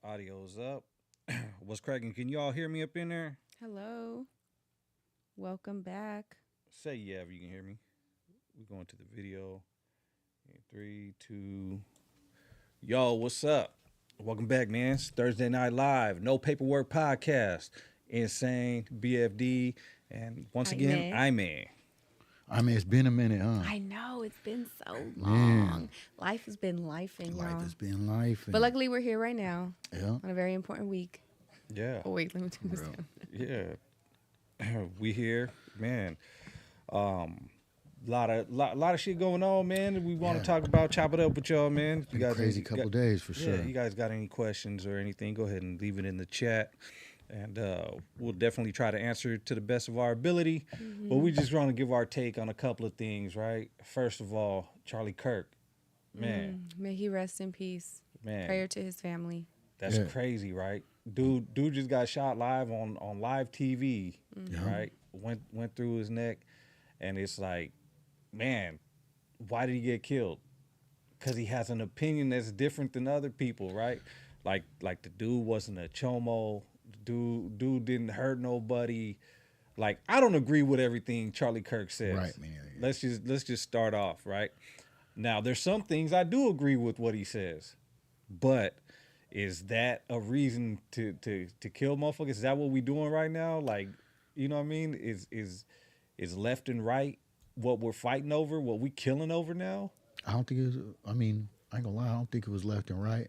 Audio's up. What's cracking? Can you all hear me up in there? Hello. Welcome back. Say yeah if you can hear me. We're going to the video. In three, two. Yo, what's up? Welcome back, man. It's Thursday Night Live. No Paperwork Podcast. N-Sane, BFD, and once again, Ayme. Ayme. I mean, it's been a minute, huh? I know it's been so Man, long. Life has been lifing, life y'all. has been life. But luckily, we're here right now yeah, on a very important week. Yeah. Oh wait, let me turn this Bro. down. Yeah. We here, man. Lot of shit going on, man. We want to talk about, chop it up with y'all, man. been a crazy couple days for sure. Yeah, you guys got any questions or anything, go ahead and leave it in the chat. And we'll definitely try to answer to the best of our ability. But we just want to give our take on a couple of things, right? First of all, Charlie Kirk. Man, May he rest in peace. man. Prayer to his family. That's Yeah. crazy, right? Dude just got shot live on live TV, right? Went through his neck. And it's like, man, why did he get killed? Because he has an opinion that's different than other people, right? Like the dude wasn't a chomo. Dude didn't hurt nobody. Like, I don't agree with everything Charlie Kirk says. Right, man. Let's just start off, right? Now, there's some things I do agree with what he says, but is that a reason to kill motherfuckers? Is that what we doing right now? Like, you know what I mean? Is left and right what we're fighting over? What we killing over now? I don't think it was. I mean, I ain't gonna lie. I don't think it was left and right.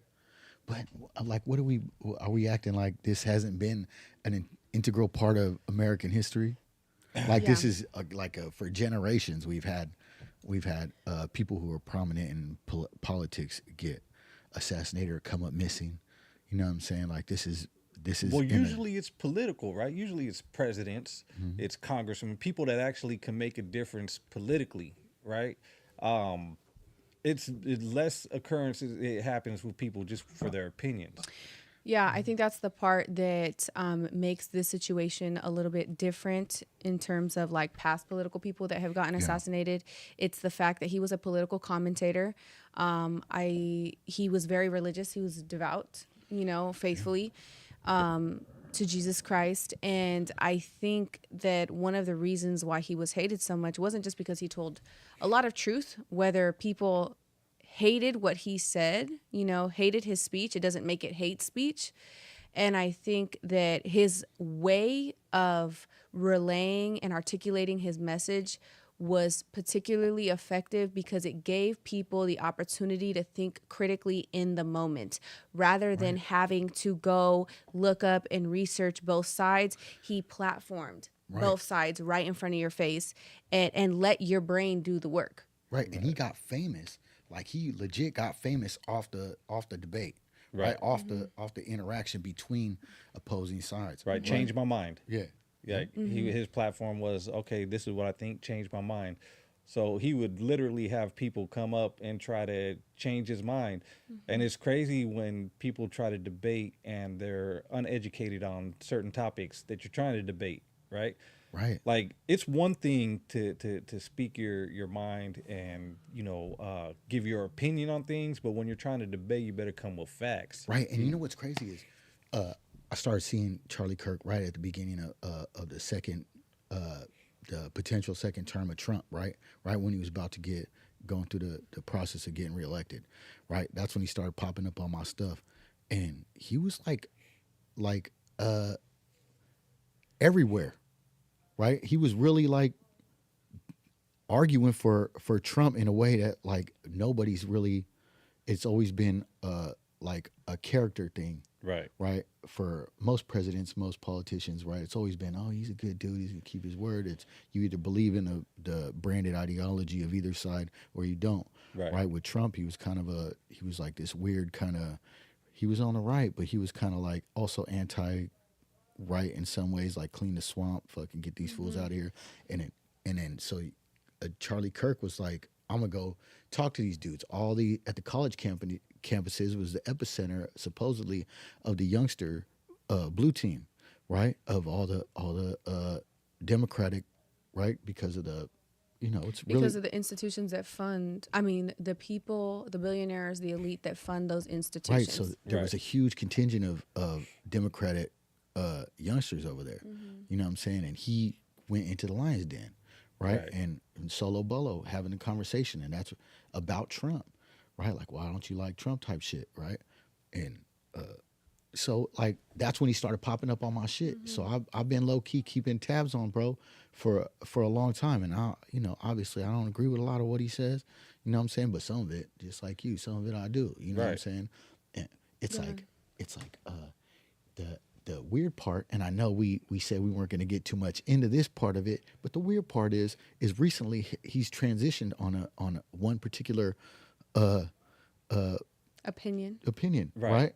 But like, what are we acting like this hasn't been an integral part of American history? Like this Yeah. is for generations we've had people who are prominent in politics get assassinated or come up missing. You know what I'm saying? Like this is Well, in a- usually it's political, right? Usually it's presidents, it's congressmen, people that actually can make a difference politically, right? It's less occurrences. It happens with people just for their opinions. Yeah, I think that's the part that makes this situation a little bit different in terms of like past political people that have gotten assassinated. It's the fact that he was a political commentator. He was very religious. He was devout, faithfully to Jesus Christ. And I think that one of the reasons why he was hated so much wasn't just because he told a lot of truth, whether people hated what he said, hated his speech. It doesn't make it hate speech. And I think that his way of relaying and articulating his message was particularly effective because it gave people the opportunity to think critically in the moment rather than having to go look up and research both sides. He platformed both sides right in front of your face and let your brain do the work. right, and he got famous. Like he legit got famous off the debate, right? Off the interaction between opposing sides, Right. Change my mind. Yeah, Yeah. His platform was, okay, this is what I think, change my mind. So he would literally have people come up and try to change his mind. And it's crazy when people try to debate and they're uneducated on certain topics that you're trying to debate, right? right. Like, it's one thing to speak your mind and give your opinion on things, but when you're trying to debate, you better come with facts. Right, and you know what's crazy is, I started seeing Charlie Kirk right at the beginning of the second, the potential second term of Trump. Right when he was about to going through the process of getting reelected. Right, that's when he started popping up on my stuff, and he was like everywhere. Right, he was really like arguing for Trump in a way that like nobody's really. It's always been like a character thing. Right. Right, for most presidents, most politicians, right, it's always been, oh, he's a good dude, he's gonna keep his word. It's you either believe in the branded ideology of either side or you don't. Right. With Trump, he was he was like this weird kind of, he was on the right, but he was kind of like also anti right in some ways, like clean the swamp, fucking get these fools out of here. And then so Charlie Kirk was like, I'm gonna go talk to these dudes. At the college campuses was the epicenter supposedly of the youngster blue team, right? Of all the Democratic, right? Because of the it's really because of the institutions that fund. I mean, the people, the billionaires, the elite that fund those institutions. right. So there was a huge contingent of Democratic youngsters over there. You know what I'm saying? And he went into the lion's den, right? And solo bolo having a conversation, and that's about Trump, right? Like, why don't you like Trump type shit, right? And so like that's when he started popping up on my shit. So I've been low key keeping tabs on bro for a long time, and I obviously I don't agree with a lot of what he says, you know what I'm saying, but some of it, just like you, some of it I do, you know what I'm saying. And it's like the weird part, and I know we said we weren't going to get too much into this part of it, but the weird part is recently he's transitioned on one particular opinion, right?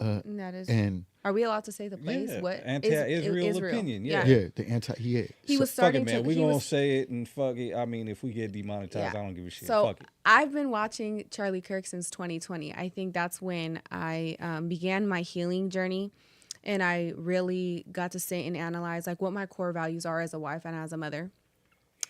And that is. And are we allowed to say the place? Yeah, What anti-Israel opinion. Yeah. the anti. Yeah, He was Fuck it, starting man. to. We he gonna was, say it and fuck it. I mean, if we get demonetized, I don't give a shit. So Fuck it. I've been watching Charlie Kirk since 2020. I think that's when I began my healing journey, and I really got to sit and analyze like what my core values are as a wife and as a mother.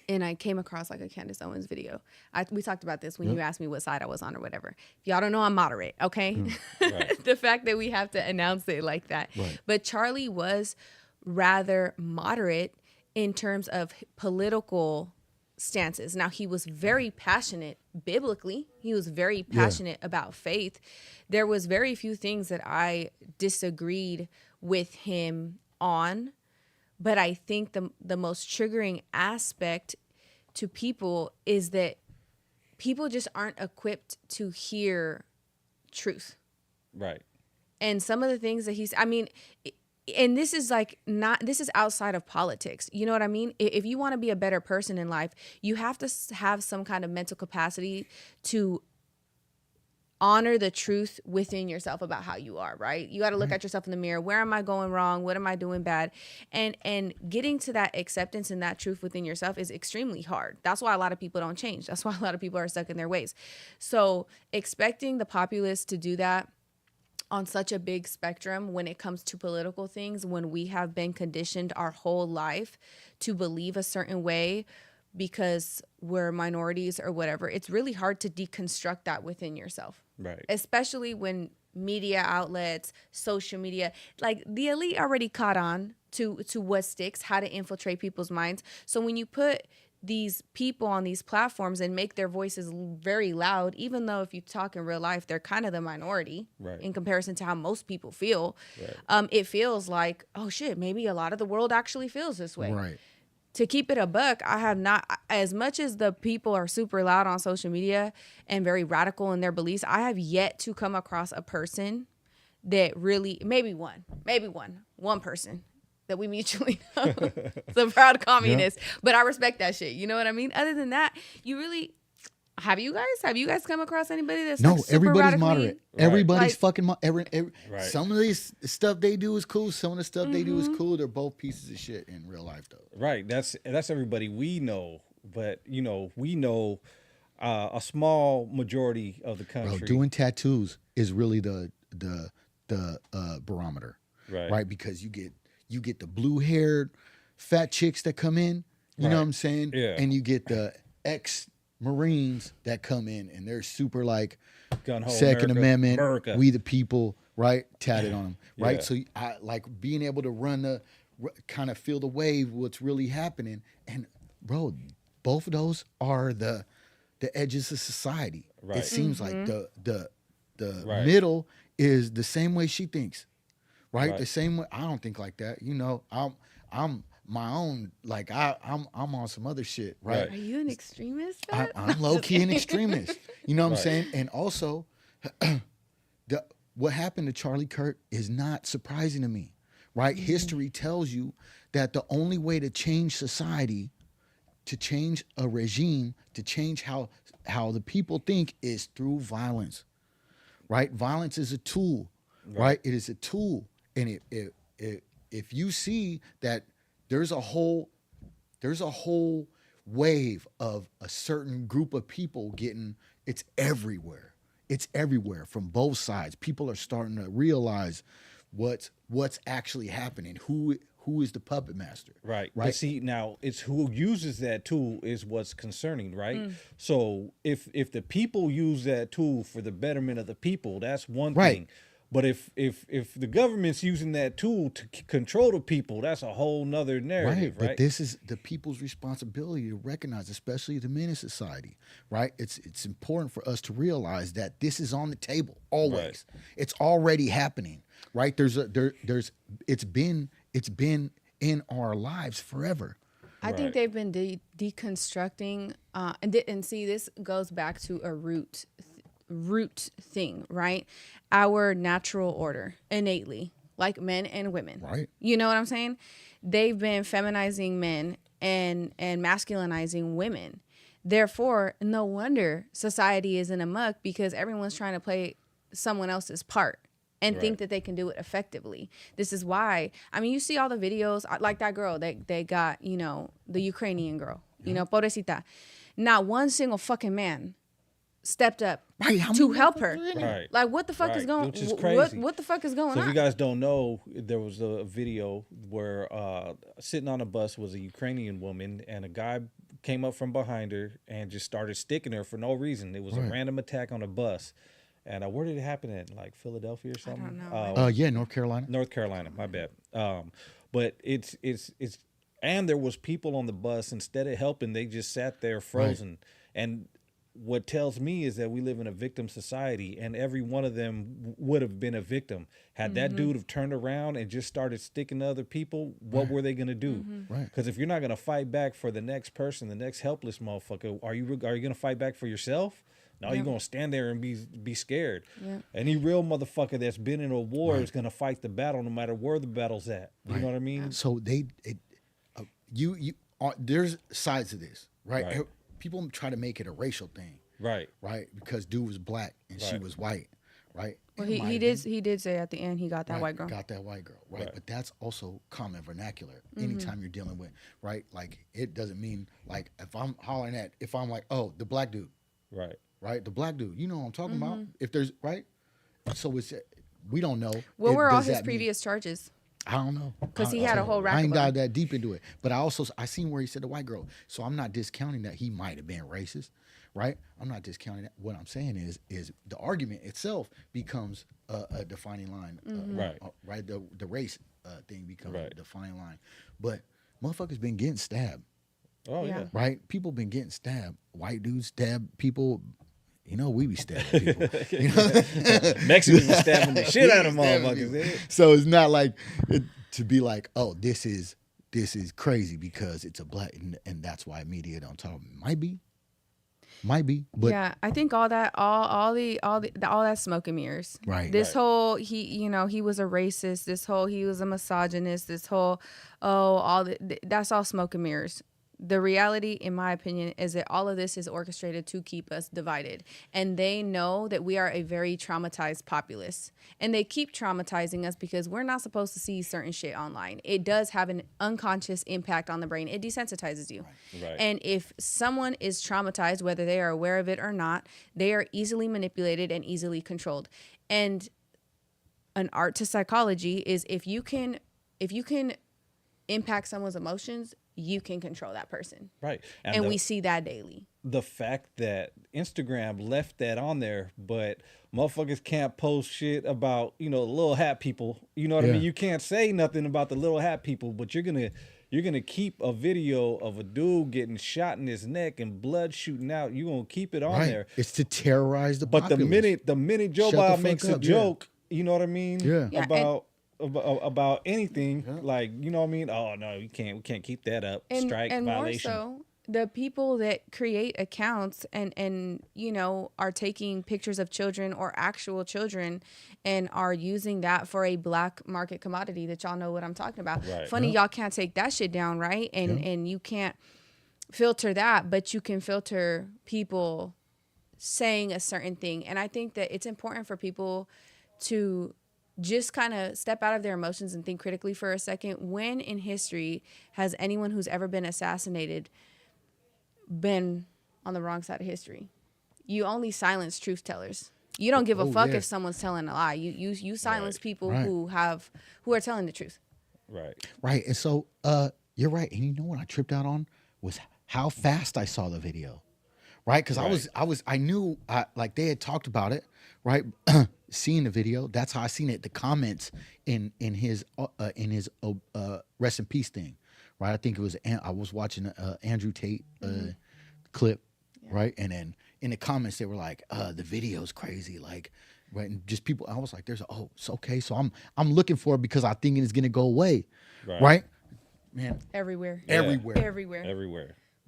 And I came across like a Candace Owens video. We talked about this when you asked me what side I was on or whatever. If y'all don't know, I'm moderate, okay? Right. The fact that we have to announce it like that. Right. But Charlie was rather moderate in terms of political stances. Now, he was very passionate biblically. He was very passionate about faith. There was very few things that I disagreed with him on. But I think the most triggering aspect to people is that people just aren't equipped to hear truth. Right. And some of the things that and this is this is outside of politics. You know what I mean? If you want to be a better person in life, you have to have some kind of mental capacity to honor the truth within yourself about how you are, right? You got to look at yourself in the mirror. Where am I going wrong? What am I doing bad? And getting to that acceptance and that truth within yourself is extremely hard. That's why a lot of people don't change. That's why a lot of people are stuck in their ways. So expecting the populace to do that on such a big spectrum when it comes to political things, when we have been conditioned our whole life to believe a certain way because we're minorities or whatever, it's really hard to deconstruct that within yourself. Right. Especially when media outlets, social media, like the elite already caught on to what sticks, how to infiltrate people's minds. So when you put these people on these platforms and make their voices very loud, even though if you talk in real life, they're kind of the minority in comparison to how most people feel, it feels like, oh shit, maybe a lot of the world actually feels this way. right. To keep it a buck, I have not, as much as the people are super loud on social media and very radical in their beliefs, I have yet to come across a person that really, maybe one person that we mutually know. It's a proud communist, but I respect that shit. You know what I mean? Other than that, you really, have you guys come across anybody that's No, like super everybody's radically moderate. Right. Everybody's Like- fucking Right. Some of these stuff they do is cool. Some of the stuff they do is cool. They're both pieces of shit in real life, though. Right. That's everybody we know, but we know a small majority of the country. Bro, doing tattoos is really the barometer, Right. Because you get the blue haired fat chicks that come in. You know what I'm saying? Yeah. And you get the ex-Marines that come in and they're super like Gun-ho Second America, Amendment, we the people, right? Tatted on them, right? Yeah. So I like being able to kind of feel the wave, what's really happening. And bro, both of those are the edges of society. Right. It seems like the Right. middle is the same way she thinks, right? Right. The same way. I don't think like that. You know, I'm my own, like I'm on some other shit, right? Are you an extremist? I'm low key an extremist. You know what I'm Right. saying? And also, what happened to Charlie Kirk is not surprising to me, right? History tells you that the only way to change society, to change a regime, to change how the people think is through violence, right? Violence is a tool, right? It is a tool, and if you see that there's a whole wave of a certain group of people it's everywhere. It's everywhere from both sides. People are starting to realize what's actually happening, who who is the puppet master. Right. Right. But see, now it's who uses that tool is what's concerning, right? So if the people use that tool for the betterment of the people, that's one thing. But if the government's using that tool to control the people, that's a whole nother narrative, right? But this is the people's responsibility to recognize, especially the men in society, right? It's important for us to realize that this is on the table always. Right. It's already happening, right? It's been in our lives forever. I think they've been deconstructing, and see, this goes back to a root thing, right? Our natural order innately, like men and women, right? You know what I'm saying? They've been feminizing men and masculinizing women. Therefore, no wonder society is in a muck, because everyone's trying to play someone else's part and think that they can do it effectively. This is why, I mean, you see all the videos, like that girl that they got, you know, the Ukrainian girl, you know, pobrecita. Not one single fucking man stepped up to help her. Right. Like, what the fuck is going? Which is crazy. What the fuck is going on? So if you guys don't know, there was a video where sitting on a bus was a Ukrainian woman, and a guy came up from behind her and just started sticking her for no reason. It was a random attack on a bus. And where did it happen at? Like Philadelphia or something? I don't know. Yeah, North Carolina. North Carolina, my bad. But it's and there was people on the bus. Instead of helping, they just sat there frozen. And what tells me is that we live in a victim society, and every one of them would have been a victim. Had that dude have turned around and just started sticking to other people, what were they going to do? Right. Because if you're not going to fight back for the next person, the next helpless motherfucker, are you going to fight back for yourself? No, you're going to stand there and be scared. Yeah. Any real motherfucker that's been in a war is going to fight the battle no matter where the battle's at. You know what I mean? So there's sides to this, right? People try to make it a racial thing. Right. Because dude was black and she was white, right? Well, he did say at the end he got that white girl. Got that white girl, right? But that's also common vernacular. Anytime you're dealing with, right? Like, it doesn't mean, like, if I'm hollering at, if I'm like, oh, the black dude. Right, the black dude. You know what I'm talking about? If there's, right? So we don't know. What were all his previous charges? I don't know. Because he had a whole rack. I ain't got that deep into it. But I seen where he said the white girl. So I'm not discounting that he might have been racist, right? I'm not discounting that. What I'm saying is the argument itself becomes a defining line. Right. The race thing becomes a defining line. But motherfuckers been getting stabbed. Oh, yeah. Right? People been getting stabbed. White dudes stab people. You know, we be stabbing people. You know? Mexicans be stabbing the shit out of motherfuckers. So it's not like to be like, oh, this is crazy because it's a black, and that's why media don't talk. Might be, but yeah, I think all that smoke and mirrors. Right. This whole he was a racist. This whole he was a misogynist. This whole that's all smoke and mirrors. The reality, in my opinion, is that all of this is orchestrated to keep us divided. And they know that we are a very traumatized populace. And they keep traumatizing us because we're not supposed to see certain shit online. It does have an unconscious impact on the brain. It desensitizes you. Right. And if someone is traumatized, whether they are aware of it or not, they are easily manipulated and easily controlled. And an art to psychology is if you can impact someone's emotions, you can control that person. Right. And we see that daily. The fact that Instagram left that on there, but motherfuckers can't post shit about, little hat people. You know what I mean? You can't say nothing about the little hat people, but you're gonna keep a video of a dude getting shot in his neck and blood shooting out. You're gonna keep it on there. It's to terrorize the populace. But the minute Joe Bob makes a joke, you know what I mean? About anything, like, you know what I mean? Oh no, we can't keep that up. Strike and violation. More so, the people that create accounts and are taking pictures of children or actual children and are using that for a black market commodity that y'all know what I'm talking about. Right. Funny, y'all can't take that shit down, right? And you can't filter that, but you can filter people saying a certain thing. And I think that it's important for people to just kind of step out of their emotions and think critically for a second. When in history has anyone who's ever been assassinated been on the wrong side of history? You only silence truth tellers. You don't give a fuck if someone's telling a lie. You silence people who are telling the truth. Right. And so you're right. And you know what I tripped out on was how fast I saw the video. Right? Because I knew like they had talked about it, right? Seeing the video, that's how I seen it. The comments in his rest in peace thing, right? I think it was I was watching Andrew Tate clip, right? And then in the comments they were like, the video's crazy, like, right? And just people, I was like, it's okay. So I'm looking for it because I think it's gonna go away, right? Man, everywhere.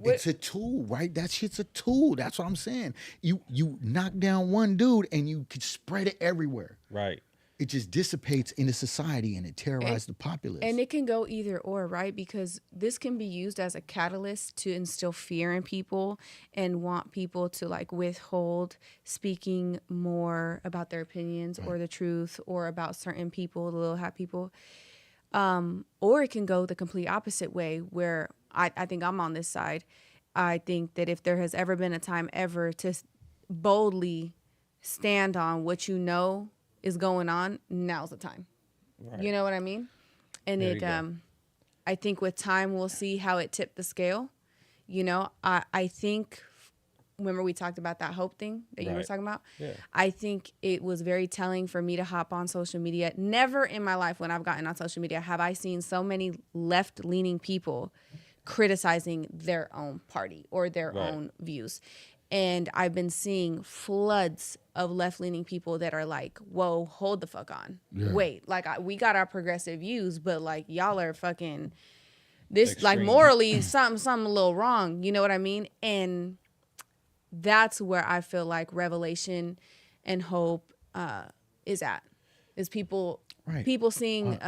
It's a tool, right? That shit's a tool. That's what I'm saying. You knock down one dude and you could spread it everywhere. Right. It just dissipates into society and it terrorizes the populace. And it can go either or, right? Because this can be used as a catalyst to instill fear in people and want people to like withhold speaking more about their opinions or the truth or about certain people, the little hat people. Or it can go the complete opposite way where I think I'm on this side. I think that if there has ever been a time ever to boldly stand on what you know is going on, now's the time. Right. You know what I mean? And I think with time we'll see how it tipped the scale. You know, I think, remember we talked about that hope thing that you were talking about? Yeah. I think it was very telling for me to hop on social media. Never in my life when I've gotten on social media have I seen so many left-leaning people criticizing their own party or their own views. And I've been seeing floods of left-leaning people that are like, whoa, hold the fuck on. Yeah. Wait, like we got our progressive views, but like y'all are fucking this extreme. Like morally something a little wrong. You know what I mean? And that's where I feel like revelation and hope is at. Is people seeing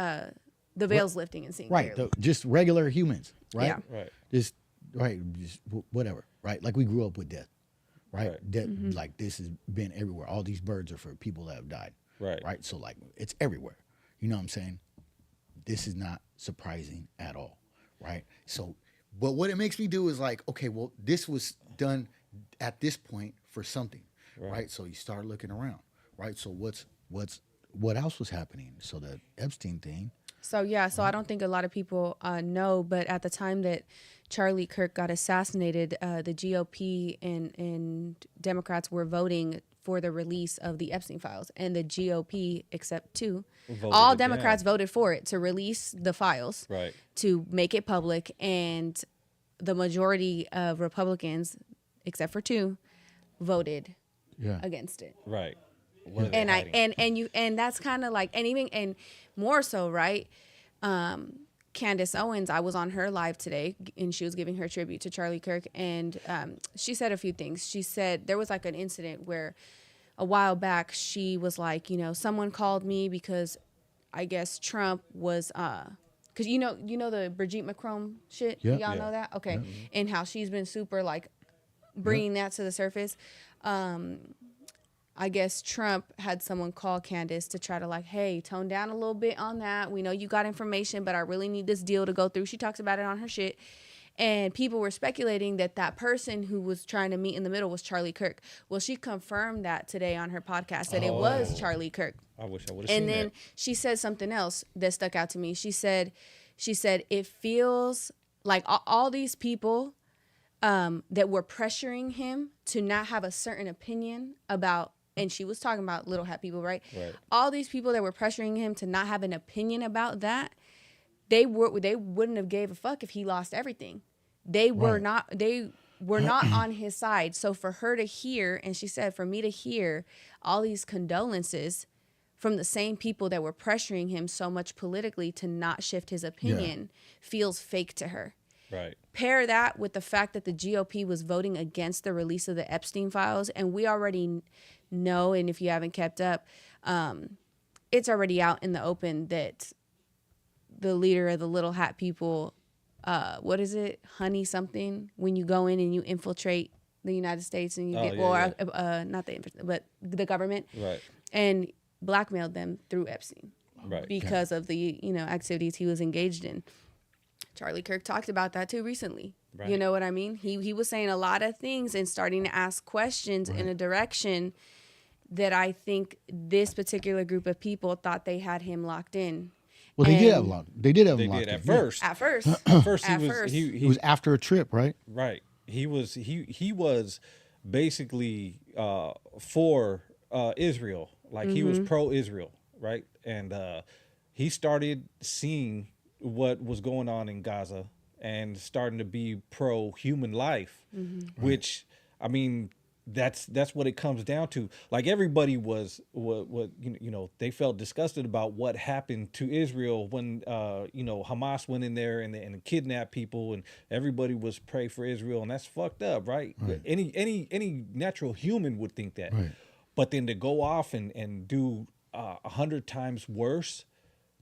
the veils lifting and seeing clearly. Just regular humans, right? Yeah. Just whatever, right? Like we grew up with death, right? Death, like this has been everywhere. All these birds are for people that have died, right? So like it's everywhere. You know what I'm saying? This is not surprising at all, right? So, but what it makes me do is like, okay, well, this was done at this point for something, right? So you start looking around, right? So what else was happening? So the Epstein thing. So I don't think a lot of people know, but at the time that Charlie Kirk got assassinated, the GOP and Democrats were voting for the release of the Epstein files, and the GOP, except two, all Democrats voted for it to release the files, to make it public, and the majority of Republicans, except for two, voted against it. Right. And that's kind of like, and more so, right? Candace Owens, I was on her live today and she was giving her tribute to Charlie Kirk, and she said a few things. She said there was like an incident where a while back she was like, you know, someone called me because I guess Trump was because you know the Brigitte Macron shit. Y'all know that? Okay. And how she's been super like bringing that to the surface. I guess Trump had someone call Candace to try to like, hey, tone down a little bit on that. We know you got information, but I really need this deal to go through. She talks about it on her shit. And people were speculating that person who was trying to meet in the middle was Charlie Kirk. Well, she confirmed that today on her podcast, that it was Charlie Kirk. I wish I would have seen that. And then she said something else that stuck out to me. She said it feels like all these people that were pressuring him to not have a certain opinion about, and she was talking about little hat people, right? All these people that were pressuring him to not have an opinion about that, they wouldn't have gave a fuck if he lost everything. They were not on his side. So for her to hear, and she said, for me to hear all these condolences from the same people that were pressuring him so much politically to not shift his opinion feels fake to her. Right. Pair that with the fact that the GOP was voting against the release of the Epstein files, and we already know, and if you haven't kept up, it's already out in the open that the leader of the little hat people, what is it, honey something, when you go in and you infiltrate the United States and you not the but the government, and blackmailed them through Epstein, because of the activities he was engaged in. Charlie Kirk talked about that too recently. You know what I mean? He was saying a lot of things and starting to ask questions in a direction that I think this particular group of people thought they had him locked in. Well, they did have a lot. They did have They him locked did in. at first. At first. At first, At he was first. It was after a trip, right? right. He was basically for Israel. Like he was pro-Israel, right? And he started seeing what was going on in Gaza and starting to be pro-human life, which I mean, that's what it comes down to. Like everybody was what you know, they felt disgusted about what happened to Israel when you know, Hamas went in there and kidnapped people, and everybody was pray for Israel, and that's fucked up, right? Any natural human would think that. Right. But then to go off and do 100 times worse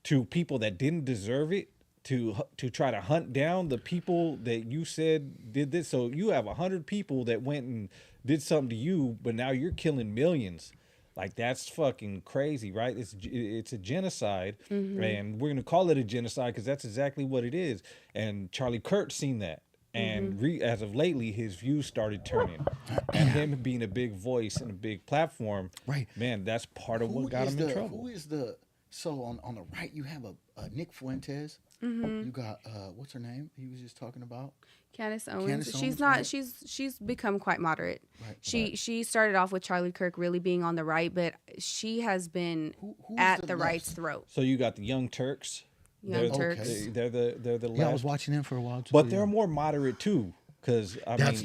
to people that didn't deserve it, to try to hunt down the people that you said did this. So you have 100 people that went and did something to you, but now you're killing millions. Like, that's fucking crazy, right? It's a genocide, and we're gonna call it a genocide because that's exactly what it is. And Charlie Kirk seen that, and as of lately, his views started turning, and him being a big voice and a big platform, Right. Man, that's part of what got him in trouble. Who is the so on the right? You have a Nick Fuentes. You got what's her name? He was just talking about. Candace Owens. Candace She's Owens, not. right. She's become quite moderate. Right, She started off with Charlie Kirk really being on the right, but she has been Who's at the the left? right's throat. So you got the Young Turks. Young They're- Turks. They're the left. Yeah, I was watching them for a while too. But they're more moderate too, because I mean,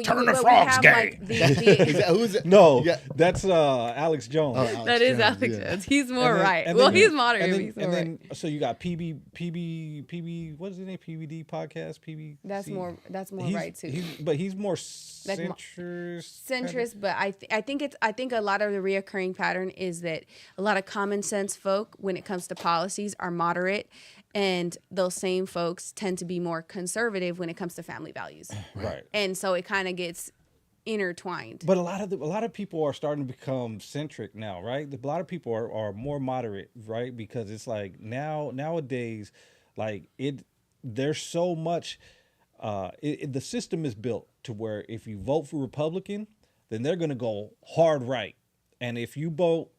Turn the Frogs gang. Is that, who's it? no, Yeah. that's Alex Jones. Oh, Alex That is Jones, Alex yeah. Jones. He's more And then- right. and Well, then- he's moderate. and but then, he's more and right. then so you got PB. What is his name? PBD podcast. PB. That's more right too. But he's more Like centrist. Centrist, but I think a lot of the reoccurring pattern is that a lot of common sense folk, when it comes to policies, are moderate, and those same folks tend to be more conservative when it comes to family values. Right. And so it kind of gets intertwined. But a lot of people are starting to become centric now, right? A lot of people are more moderate, right? Because it's like nowadays, like there's so much. The system is built to where if you vote for Republican, then they're going to go hard right, and if you vote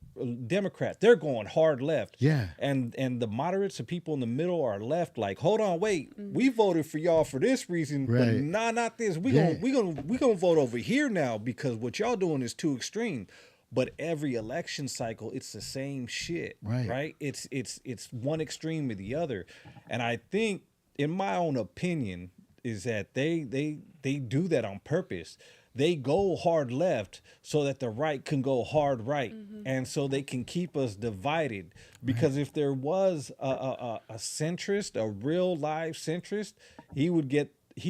Democrat, they're going hard left. Yeah. And the moderates, the people in the middle, are left like, hold on, wait, we voted for y'all for this reason, but Right. not this. We Yeah. gonna vote over here now because what y'all doing is too extreme. But every election cycle, it's the same shit, Right. It's one extreme or the other, and I think, in my own opinion, is that they do that on purpose. They go hard left so that the right can go hard right, and so they can keep us divided. Because if there was a centrist, a real live centrist, he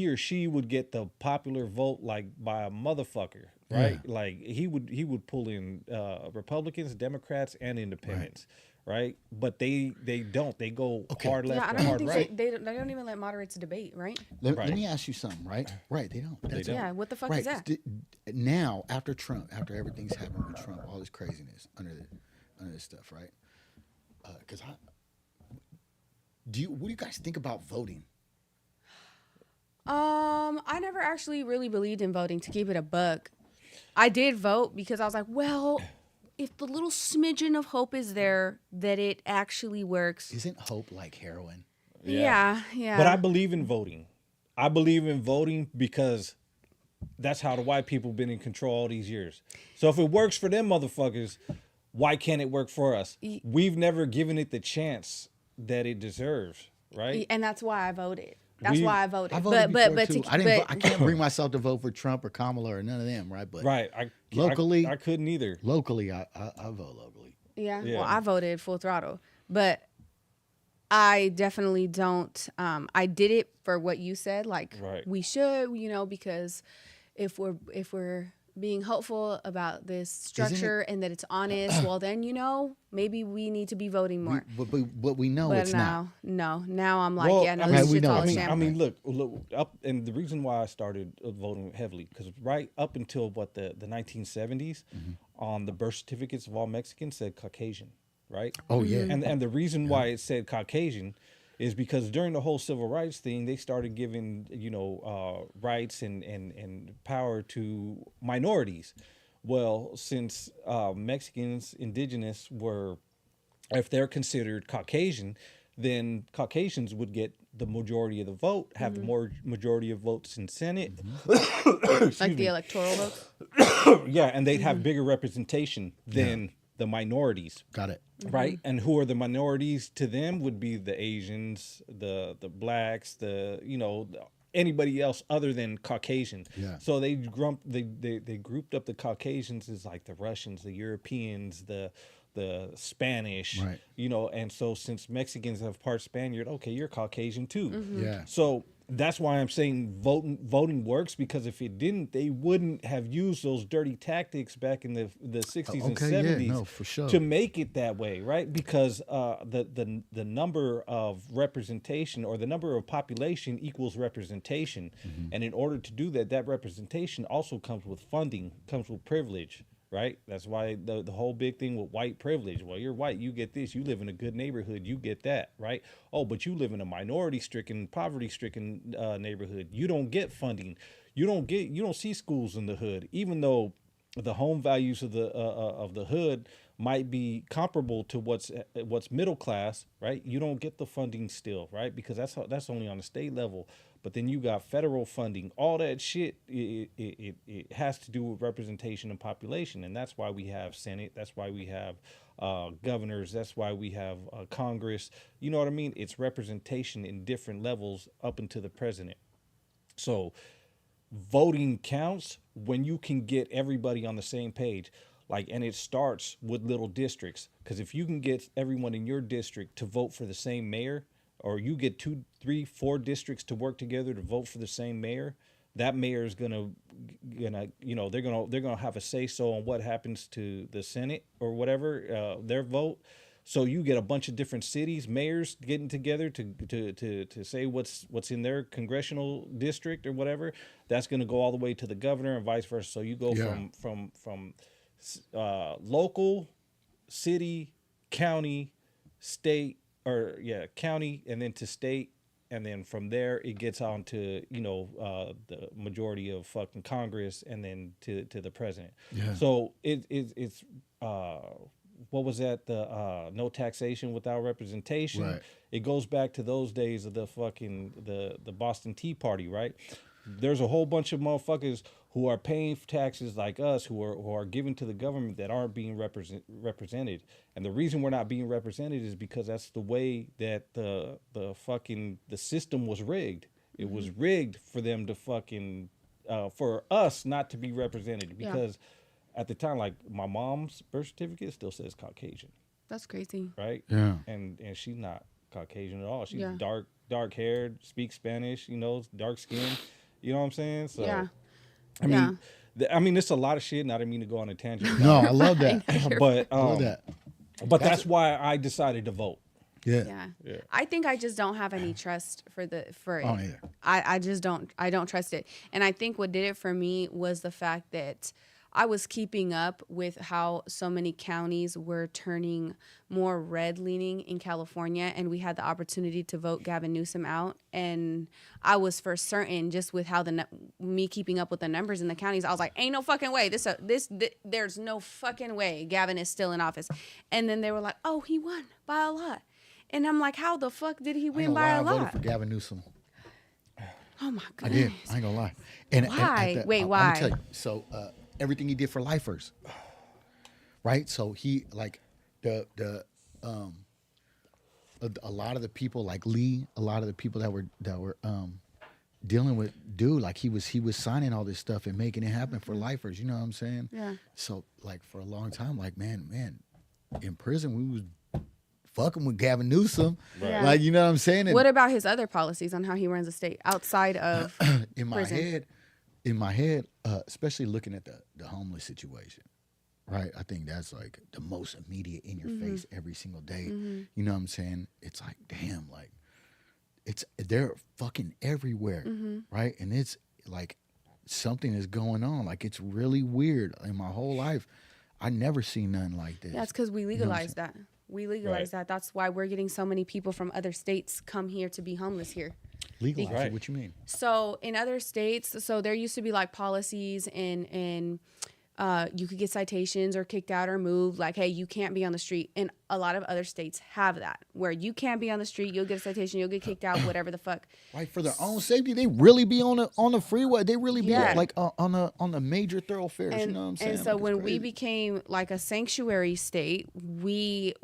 or she would get the popular vote like by a motherfucker, right? Yeah. Like he would pull in Republicans, Democrats, and independents. Right, but they don't. They go hard left Yeah, I or don't hard think right. they don't even let moderates debate, right? Let Right. me ask you something, right? Right, they don't. That's don't. Yeah, what the fuck right. is that? Now, after Trump, after everything's happened with Trump, all this craziness under this stuff, right? Because what do you guys think about voting? I never actually really believed in voting, to keep it a buck. I did vote because I was like, well, if the little smidgen of hope is there that it actually works. Isn't hope like heroin? Yeah. But I believe in voting. I believe in voting because that's how the white people been in control all these years. So if it works for them motherfuckers, why can't it work for us? We've never given it the chance that it deserves, right? And that's why I voted. That's why I voted. I voted before too. I to can't bring myself to vote for Trump or Kamala or none of them, right? But Right. Locally- I couldn't either. locally, I vote locally. Yeah. Yeah. Well, I voted full throttle, but I definitely don't. I did it for what you said. Like Right. we should, because if we're being hopeful about this structure and that it's honest, well then maybe we need to be voting more. But we know But it's not. now I'm like, Well, yeah, no, I this mean, is we just know all it's a not. sham. I mean, look up, and the reason why I started voting heavily, because right up until the 1970s, on the birth certificates of all Mexicans said Caucasian, right? Oh, yeah. And the reason why it said Caucasian is because during the whole civil rights thing, they started giving rights and power to minorities. Well, since Mexicans, indigenous, if they're considered Caucasian, then Caucasians would get the majority of the vote, have the more majority of votes in Senate. Like the electoral votes. Yeah, and they'd have bigger representation than the minorities. Got it. Right? And who are the minorities to them would be the Asians, the blacks, anybody else other than Caucasian. Yeah. So they grouped up the Caucasians as like the Russians, the Europeans, the Spanish, Right. And so since Mexicans have part Spaniard, okay, you're Caucasian too. Yeah. So that's why I'm saying voting works, because if it didn't, they wouldn't have used those dirty tactics back in the 60s and 70s for sure. to make it that way, right? Because the number of representation, or the number of population, equals representation. And in order to do that, that representation also comes with funding, comes with privilege. Right? That's why the whole big thing with white privilege. Well, you're white, you get this. You live in a good neighborhood, you get that, right? Oh, but you live in a minority-stricken, poverty-stricken neighborhood. You don't get funding. You don't see schools in the hood, even though the home values of the hood might be comparable to what's middle class, right? You don't get the funding still, right? Because that's only on the state level. But then you got federal funding, all that shit. It has to do with representation and population, and that's why we have Senate. That's why we have governors. That's why we have Congress. You know what I mean? It's representation in different levels up into the president. So voting counts when you can get everybody on the same page. And it starts with little districts, because if you can get everyone in your district to vote for the same mayor, or you get 2, 3, 4 districts to work together to vote for the same mayor, that mayor is gonna they're gonna have a say so on what happens to the Senate or whatever, their vote. So you get a bunch of different cities, mayors getting together to say what's in their congressional district or whatever. That's gonna go all the way to the governor and vice versa. So you go from local, city, county, state, county, and then to state, and then from there it gets on to the majority of fucking Congress, and then to the president. Yeah. So it's what was that, the no taxation without representation? Right. It goes back to those days of the fucking the Boston Tea Party, right? There's a whole bunch of motherfuckers who are paying taxes like us, who are giving to the government, that aren't being represented. And the reason we're not being represented is because that's the way that the system was rigged. It was rigged for them to fucking for us not to be represented, because at the time, like, my mom's birth certificate still says Caucasian. That's crazy. Right? Yeah. And she's not Caucasian at all. She's dark haired, speaks Spanish, dark skin. You know what I'm saying? So I mean, it's a lot of shit, and I didn't mean to go on a tangent. No, I love that. But I love that. But that's why I decided to vote. Yeah. I think I just don't have any trust for it. Yeah. I just don't. I don't trust it. And I think what did it for me was the fact that I was keeping up with how so many counties were turning more red-leaning in California, and we had the opportunity to vote Gavin Newsom out. And I was for certain, just with how me keeping up with the numbers in the counties, I was like, ain't no fucking way. There's no fucking way Gavin is still in office. And then they were like, oh, he won by a lot. And I'm like, how the fuck did he win by a lot? I voted for Gavin Newsom. Oh my goodness. I did. I ain't gonna lie. And why? Wait, why? Let me tell you. So everything he did for lifers, right? So he, like, a lot of the people, like Lee, a lot of the people that were dealing with dude, like he was signing all this stuff and making it happen for lifers. You know what I'm saying? Yeah. So, like, for a long time, like, man, in prison we was fucking with Gavin Newsom. Right. Yeah. Like, you know what I'm saying? And what about his other policies on how he runs the state outside of in my head, especially looking at the homeless situation, right? I think that's like the most immediate in your face every single day. You know what I'm saying? It's like, damn, like they're fucking everywhere, right? And it's like something is going on. Like, it's really weird. In my whole life, I never seen nothing like this. That's because we legalized that. We legalized that. That's why we're getting so many people from other states come here to be homeless here. Legalized? What you mean? So in other states, so there used to be like policies in you could get citations or kicked out or moved. Like, hey, you can't be on the street. And a lot of other states have that, where you can't be on the street. You'll get a citation. You'll get kicked out. Whatever the fuck. Right, for their own safety, they really be on the freeway. They really be Yeah. like on the major thoroughfares. And, you know what I'm saying? and so Like, when it's we crazy. became like a sanctuary state, we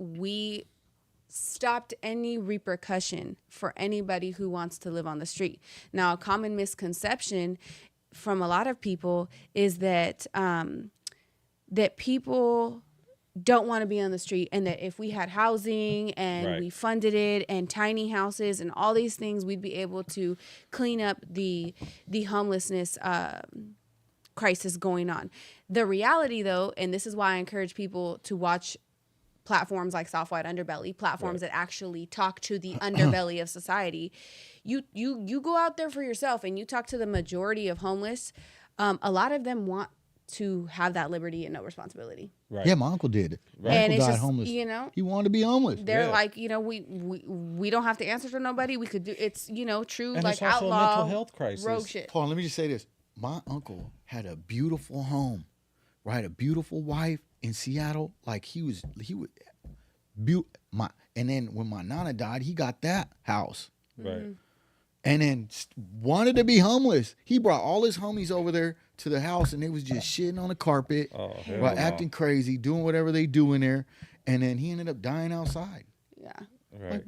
stopped any repercussion for anybody who wants to live on the street. Now, a common misconception from a lot of people is that that people don't want to be on the street, and that if we had housing and Right. we funded it and tiny houses and all these things, we'd be able to clean up the homelessness crisis going on. The reality, though, and this is why I encourage people to watch platforms like Soft White Underbelly, platforms that actually talk to the underbelly of society. You go out there for yourself and you talk to the majority of homeless. A lot of them want to have that liberty and no responsibility. Right. Yeah, my uncle did. Right. My And uncle it's died just, homeless. you know, He wanted to be homeless. they're Yeah. like, we don't have to answer to nobody. We could do true And like it's also a outlaw mental health crisis. rogue shit. Hold on, let me just say this. My uncle had a beautiful home, right? A beautiful wife in Seattle. Like he would, and then when my nana died, he got that house. Right. And then wanted to be homeless. He brought all his homies over there to the house, and they was just shitting on the carpet, Oh, hell right, no. acting crazy, doing whatever they do in there. And then he ended up dying outside. Yeah. Right.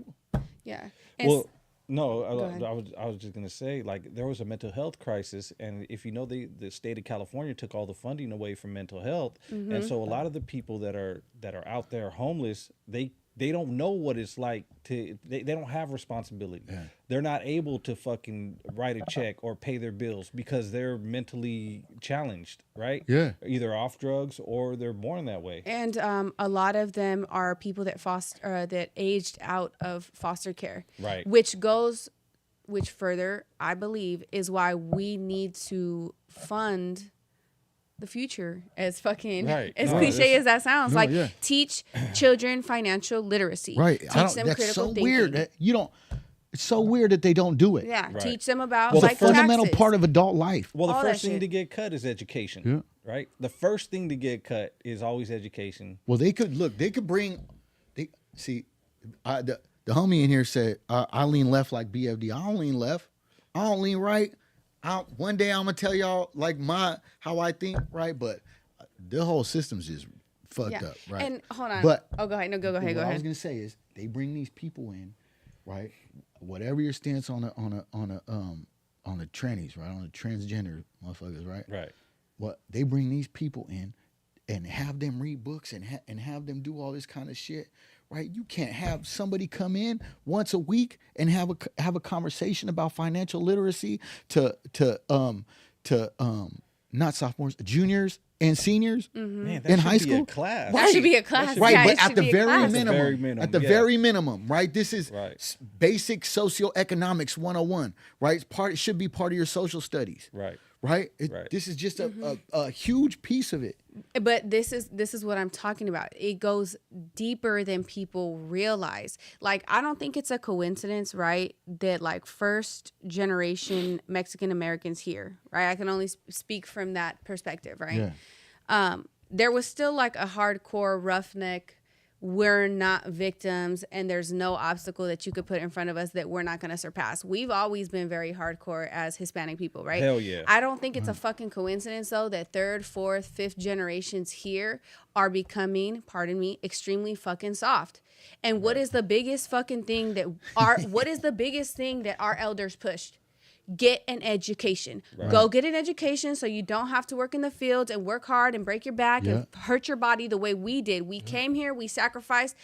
Yeah. And Well, no, Go ahead. I was just gonna say, like, there was a mental health crisis, and if you know, the state of California took all the funding away from mental health, and so a lot of the people that are out there homeless, they don't know what it's like to they don't have responsibility. Yeah. They're not able to fucking write a check or pay their bills because they're mentally challenged, right? Yeah. Either off drugs or they're born that way. And a lot of them are people that that aged out of foster care, Right. Which further, I believe, is why we need to fund the future. As fucking Right. as No, cliche as that sounds, No, like yeah. teach children financial literacy, Right. Teach I don't, them that's critical so thinking. weird. That you don't. It's so weird that they don't do it. Yeah, Right. teach them about Well, like the fundamental taxes. part of adult life. Well, the all that first thing shit. to get cut is education, right? The first thing to get cut is always education. Well, they could look. They could bring. They see. The homie in here said, "I lean left like BFD. I don't lean left. I don't lean right. One day I'm gonna tell y'all like how I think, right? But the whole system's just fucked up, right? And hold on. But go ahead. No, go ahead. Go what I was ahead. gonna say is they bring these people in, right? Whatever your stance on the trannies, right? On the transgender motherfuckers, right? Right. What they bring these people in and have them read books and have them do all this kind of shit, right? You can't have somebody come in once a week and have a conversation about financial literacy to not sophomores, juniors and seniors Man, that in should high be school. a class. That should be a class. Right, Yeah, but it at should the be a very class. minimum, very minimum, at the yeah. very minimum, right? This is Right. basic socioeconomics 101, right? It should be part of your social studies, Right. right? Right. This is just a huge piece of it. But this is what I'm talking about. It goes deeper than people realize. Like, I don't think it's a coincidence, right, that like first generation Mexican Americans here, right? I can only speak from that perspective, right? Yeah. There was still like a hardcore roughneck, we're not victims and there's no obstacle that you could put in front of us that we're not going to surpass. We've always been very hardcore as Hispanic people, right? Hell yeah. I don't think it's a fucking coincidence, though, that third, fourth, fifth generations here are becoming, pardon me, extremely fucking soft. And what is the biggest fucking thing that our elders pushed? Get an education. Right. Go get an education so you don't have to work in the fields and work hard and break your back and hurt your body the way we did. We came here, we sacrificed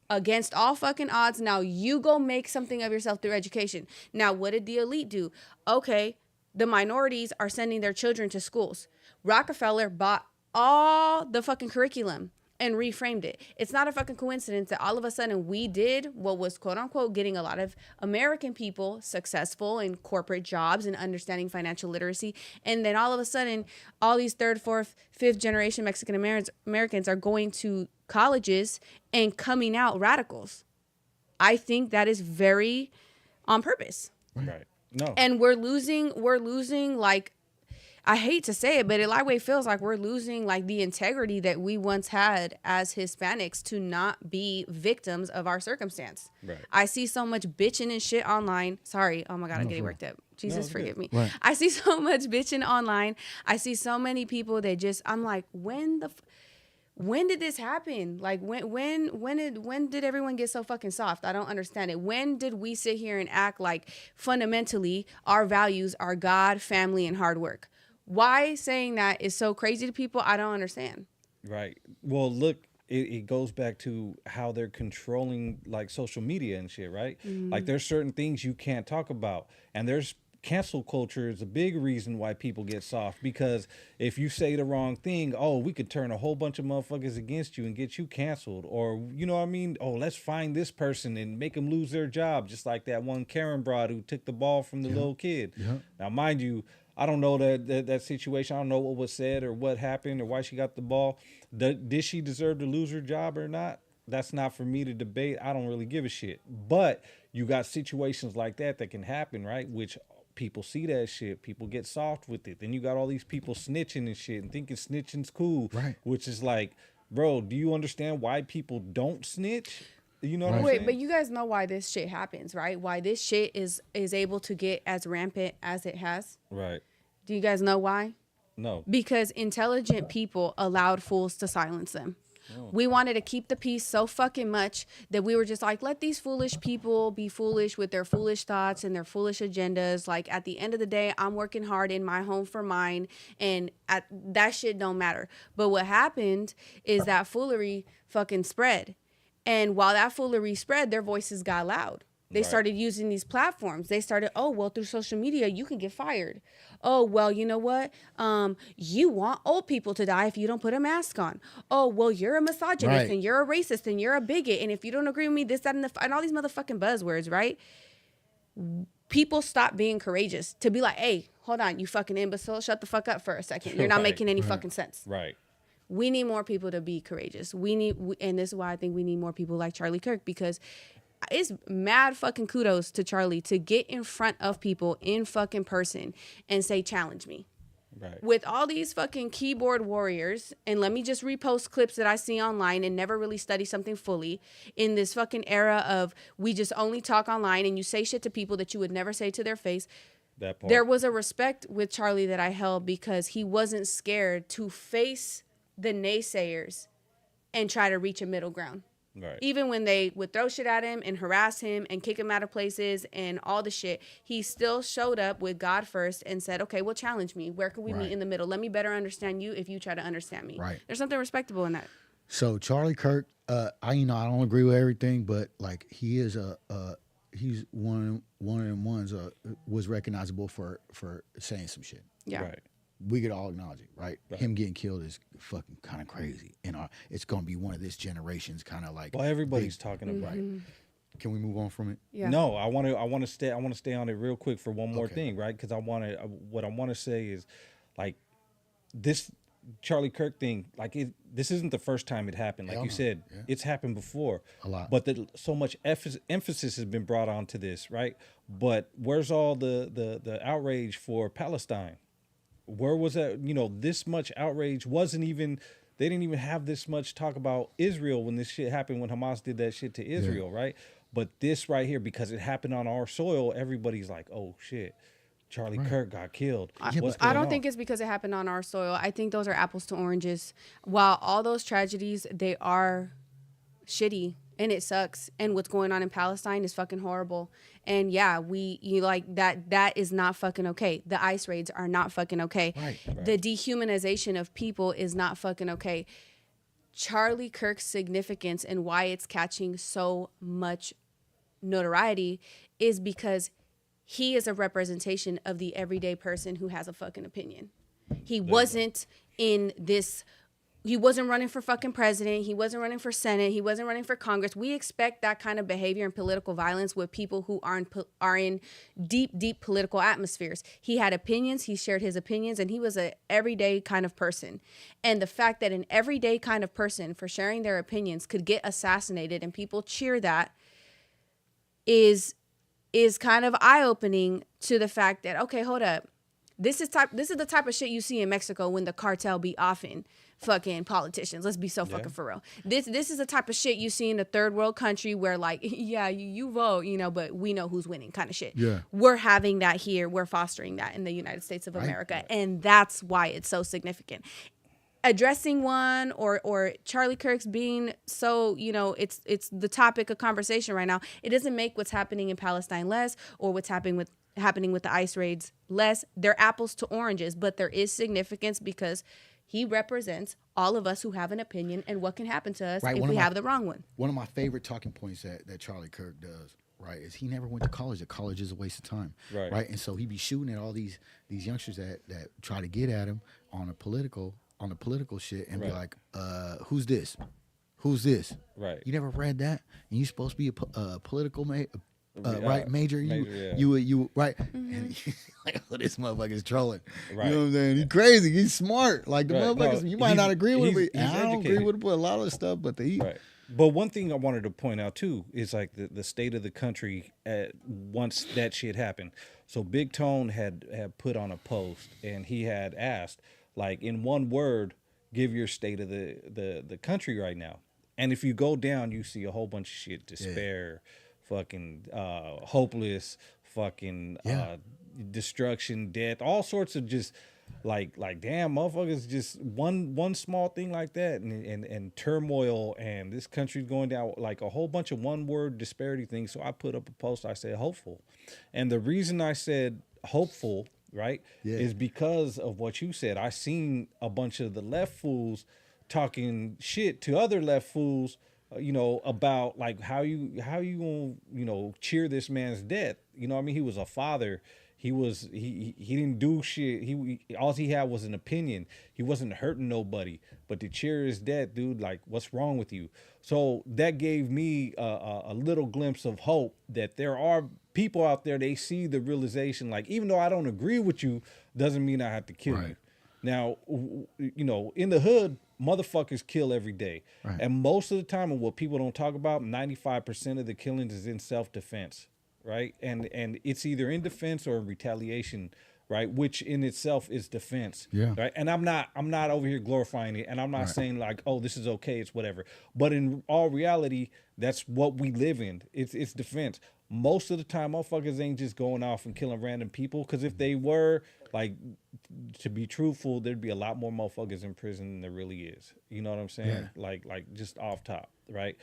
against all fucking odds. Now you go make something of yourself through education. Now, what did the elite do? Okay, the minorities are sending their children to schools. Rockefeller bought all the fucking curriculum and reframed it. It's not a fucking coincidence that all of a sudden we did what was quote unquote getting a lot of American people successful in corporate jobs and understanding financial literacy. And then all of a sudden, all these third, fourth, fifth generation Mexican Americans are going to colleges and coming out radicals. I think that is very on purpose. Right. No. And we're losing like, I hate to say it, but it lightweight feels like we're losing like the integrity that we once had as Hispanics to not be victims of our circumstance. Right. I see so much bitching and shit online. Sorry. Oh my God, I'm getting worked up. Jesus, forgive me. Right. I see so much bitching online. I see so many people that just, I'm like, when did this happen? Like when did everyone get so fucking soft? I don't understand it. When did we sit here and act like fundamentally our values are God, family, and hard work? Why saying that is so crazy to people, I don't understand. Right. Well, look, it goes back to how they're controlling like social media and shit, right? Like there's certain things you can't talk about, and there's cancel culture is a big reason why people get soft, because if you say the wrong thing, oh, we could turn a whole bunch of motherfuckers against you and get you canceled, or you know what I mean? Oh, let's find this person and make them lose their job, just like that one Karen broad who took the ball from the little kid. Now, mind you, I don't know that situation. I don't know what was said or what happened or why she got the ball. Did she deserve to lose her job or not? That's not for me to debate. I don't really give a shit. But you got situations like that can happen, right? Which people see that shit. People get soft with it. Then you got all these people snitching and shit and thinking snitching's cool. Right. Which is like, bro, do you understand why people don't snitch? You know what I'm Wait, saying? but you guys know why this shit happens, right? Why this shit is able to get as rampant as it has? Right. Do you guys know why? No. Because intelligent people allowed fools to silence them. We wanted to keep the peace so fucking much that we were just like, let these foolish people be foolish with their foolish thoughts and their foolish agendas. Like, at the end of the day, I'm working hard in my home for mine, and that shit don't matter. But what happened is that foolery fucking spread. And while that foolery spread, their voices got loud. They started using these platforms. They started, oh, well, through social media, you can get fired. Oh, well, you know what? You want old people to die if you don't put a mask on. Oh, well, you're a misogynist and you're a racist and you're a bigot. And if you don't agree with me, this, that, and all these motherfucking buzzwords, right? People stop being courageous to be like, hey, hold on, you fucking imbecile. Shut the fuck up for a second. You're not making any fucking sense. Right. We need more people to be courageous. And this is why I think we need more people like Charlie Kirk, because it's mad fucking kudos to Charlie to get in front of people in fucking person and say, challenge me. Right. With all these fucking keyboard warriors, and let me just repost clips that I see online and never really study something fully, in this fucking era of we just only talk online and you say shit to people that you would never say to their face. That part. There was a respect with Charlie that I held because he wasn't scared to face the naysayers and try to reach a middle ground. Right. Even when they would throw shit at him and harass him and kick him out of places and all the shit, he still showed up with God first and said, okay, well, challenge me. Where can we meet in the middle? Let me better understand you if you try to understand me. Right. There's something respectable in that. So Charlie Kirk, I don't agree with everything, but like he is he's one of them ones was recognizable for saying some shit. Yeah. Right. We could all acknowledge it, right? Him getting killed is fucking kind of crazy, and it's gonna be one of this generation's kind of like. Well, everybody's talking about it. Can we move on from it? Yeah. No, I want to stay on it real quick for one more thing, right? Because what I want to say is, like, this Charlie Kirk thing, like this isn't the first time it happened. Like you said, it's happened before a lot. But so much emphasis has been brought onto this, right? But where's all the outrage for Palestine? Where was that? You know, this much outrage wasn't even. They didn't even have this much talk about Israel when this shit happened, when Hamas did that shit to Israel, right? But this right here, because it happened on our soil, everybody's like, oh shit, Charlie Kirk got killed. I don't think it's because it happened on our soil. I think those are apples to oranges. While all those tragedies, they are shitty and it sucks. And what's going on in Palestine is fucking horrible. And yeah, that is not fucking okay. The ICE raids are not fucking okay. Right. The dehumanization of people is not fucking okay. Charlie Kirk's significance and why it's catching so much notoriety is because he is a representation of the everyday person who has a fucking opinion. He wasn't running for fucking president. He wasn't running for Senate. He wasn't running for Congress. We expect that kind of behavior and political violence with people who are in deep political atmospheres. He had opinions. He shared his opinions, and he was an everyday kind of person. And the fact that an everyday kind of person for sharing their opinions could get assassinated and people cheer that is kind of eye-opening to the fact that, okay, hold up. This is the type of shit you see in Mexico when the cartel be offing fucking politicians. Let's be so fucking for real. This is the type of shit you see in a third world country where like, yeah, you vote, you know, but we know who's winning kind of shit. Yeah. We're having that here. We're fostering that in the United States of America. And that's why it's so significant. Addressing one or Charlie Kirk's being so, you know, it's the topic of conversation right now. It doesn't make what's happening in Palestine less or what's happening with the ICE raids less. They're apples to oranges, but there is significance because he represents all of us who have an opinion and what can happen to us if we have the wrong one. One of my favorite talking points that Charlie Kirk does, right, is he never went to college. That college is a waste of time, right? And so he be shooting at all these youngsters that try to get at him on the political shit and be like, who's this? Who's this? Right. You never read that, and you supposed to be a political major. Yeah. You right. And he's like, oh, this motherfucker's trolling. Right. You know what I'm saying? He's crazy. He's smart. Like the motherfuckers, you might not agree with him. I don't agree with a lot of stuff, but right. But one thing I wanted to point out too is like the state of the country once that shit happened. So Big Tone had put on a post and he had asked, like, in one word, give your state of the country right now. And if you go down, you see a whole bunch of shit: despair, fucking hopeless, fucking destruction, death, all sorts of just like damn motherfuckers, just one small thing like that and turmoil, and this country's going down, like a whole bunch of one word disparity things. So I put up a post, I said hopeful. And the reason I said hopeful, right, is because of what you said. I seen a bunch of the left fools talking shit to other left fools, you know, about like how you gonna, you know, cheer this man's death. You know what I mean? He was a father. He didn't do shit. All he had was an opinion. He wasn't hurting nobody. But to cheer his death, dude, like, what's wrong with you? So that gave me a little glimpse of hope that there are people out there. They see the realization, like, even though I don't agree with you, doesn't mean I have to kill you. Now, you know, in the hood, motherfuckers kill every day. Right. And most of the time, and what people don't talk about, 95% of the killings is in self-defense, right? And it's either in defense or in retaliation, right? Which in itself is defense, right? And I'm not over here glorifying it, and I'm not saying like, oh, this is okay, it's whatever. But in all reality, that's what we live in. It's defense. Most of the time, motherfuckers ain't just going off and killing random people, because if they were, like, to be truthful, there'd be a lot more motherfuckers in prison than there really is. You know what I'm saying? Yeah. Like just off top, right?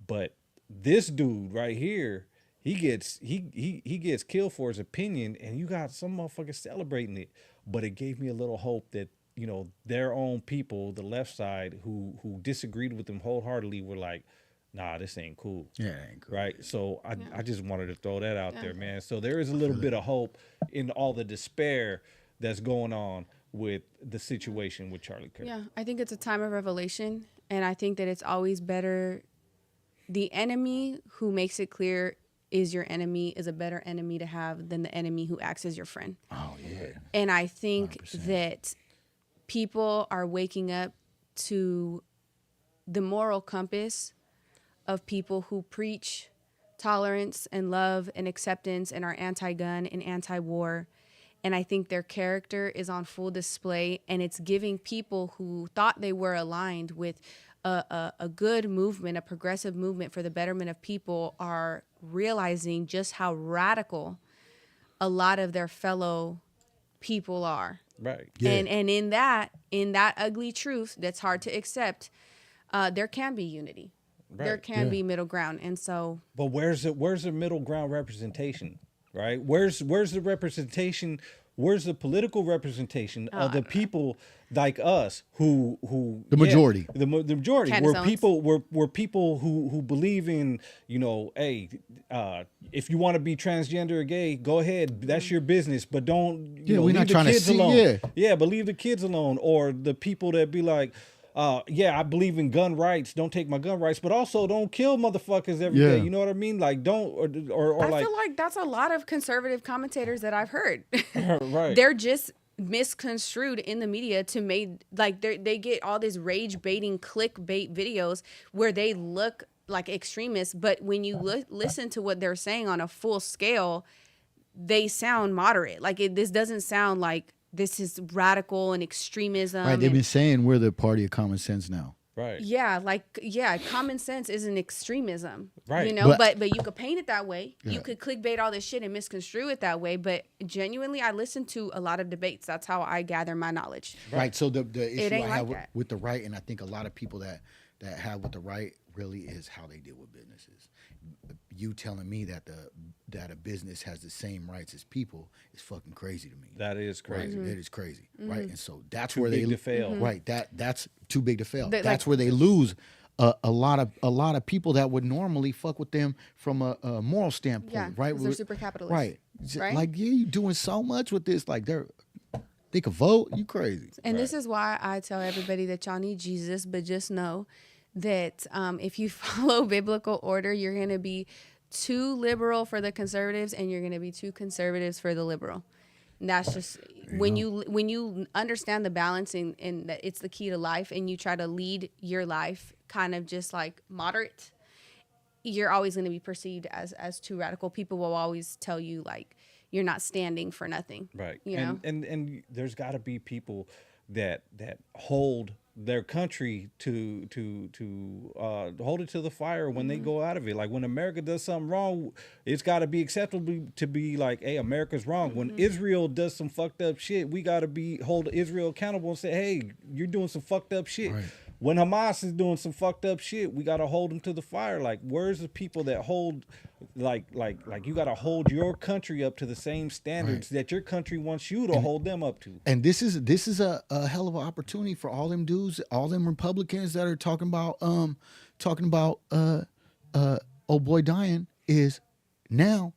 But this dude right here, he gets killed for his opinion, and you got some motherfuckers celebrating it. But it gave me a little hope that, you know, their own people, the left side, who disagreed with them wholeheartedly, were like, nah, this ain't cool. Yeah, it ain't cool. Right? So I just wanted to throw that out there, man. So there is a little bit of hope in all the despair that's going on with the situation with Charlie Kirk. Yeah, I think it's a time of revelation, and I think that it's always better. The enemy who makes it clear is your enemy is a better enemy to have than the enemy who acts as your friend. Oh, yeah. And I think 100%. That people are waking up to the moral compass of people who preach tolerance and love and acceptance and are anti-gun and anti-war. And I think their character is on full display, and it's giving people who thought they were aligned with a good movement, a progressive movement for the betterment of people, are realizing just how radical a lot of their fellow people are. Right. Yeah. And in that ugly truth that's hard to accept, there can be unity. Right. There can be middle ground. And so, but where's the middle ground representation? Right? Where's the representation? Where's the political representation of the people like us who the majority, the majority, were people who believe in, you know, hey, if you want to be transgender or gay, go ahead, that's your business, but don't, you know, we're not trying to see alone. But leave the kids alone. Or the people that be like, I believe in gun rights, don't take my gun rights, but also don't kill motherfuckers every day. You know what I mean? Like, don't, or I like, feel like that's a lot of conservative commentators that I've heard. Right. They're just misconstrued in the media to make, like, they get all this rage baiting clickbait videos where they look like extremists, but when you listen to what they're saying on a full scale, they sound moderate. Like, this doesn't sound like this is radical and extremism. Right, they've been saying we're the party of common sense now. Right. Yeah, common sense isn't extremism. Right. You know, but you could paint it that way. Yeah. You could clickbait all this shit and misconstrue it that way. But genuinely, I listen to a lot of debates. That's how I gather my knowledge. Right. So the issue I ain't have like that. with the right, and I think a lot of people that have with the right really is how they deal with businesses. You telling me that a business has the same rights as people is fucking crazy to me. That is crazy. Right? It is crazy, right? And so that's Too where big they to fail. Right. That's too big to fail. Like- That's where they lose a lot of people that would normally fuck with them from a moral standpoint, Yeah, right? 'cause they're super capitalists. Right. Right? Like, yeah, you doing so much with this. Like, they could vote. You crazy. And this is why I tell everybody that y'all need Jesus, but just know that if you follow biblical order, you're going to be too liberal for the conservatives and you're going to be too conservatives for the liberal. And that's just when you understand the balance and that it's the key to life and you try to lead your life kind of just like moderate, you're always going to be perceived as too radical. People will always tell you like you're not standing for nothing. Right. You know? And there's got to be people that hold their country to hold it to the fire when they go out of it. Like when America does something wrong, it's got to be acceptable to be like, hey, America's wrong. When Israel does some fucked up shit, we got to hold Israel accountable and say, hey, you're doing some fucked up shit. Right. When Hamas is doing some fucked up shit, we got to hold them to the fire. Like, where's the people that hold, like you got to hold your country up to the same standards that your country wants you to hold them up to. And this is a hell of an opportunity for all them dudes, all them Republicans that are talking about old boy dying is now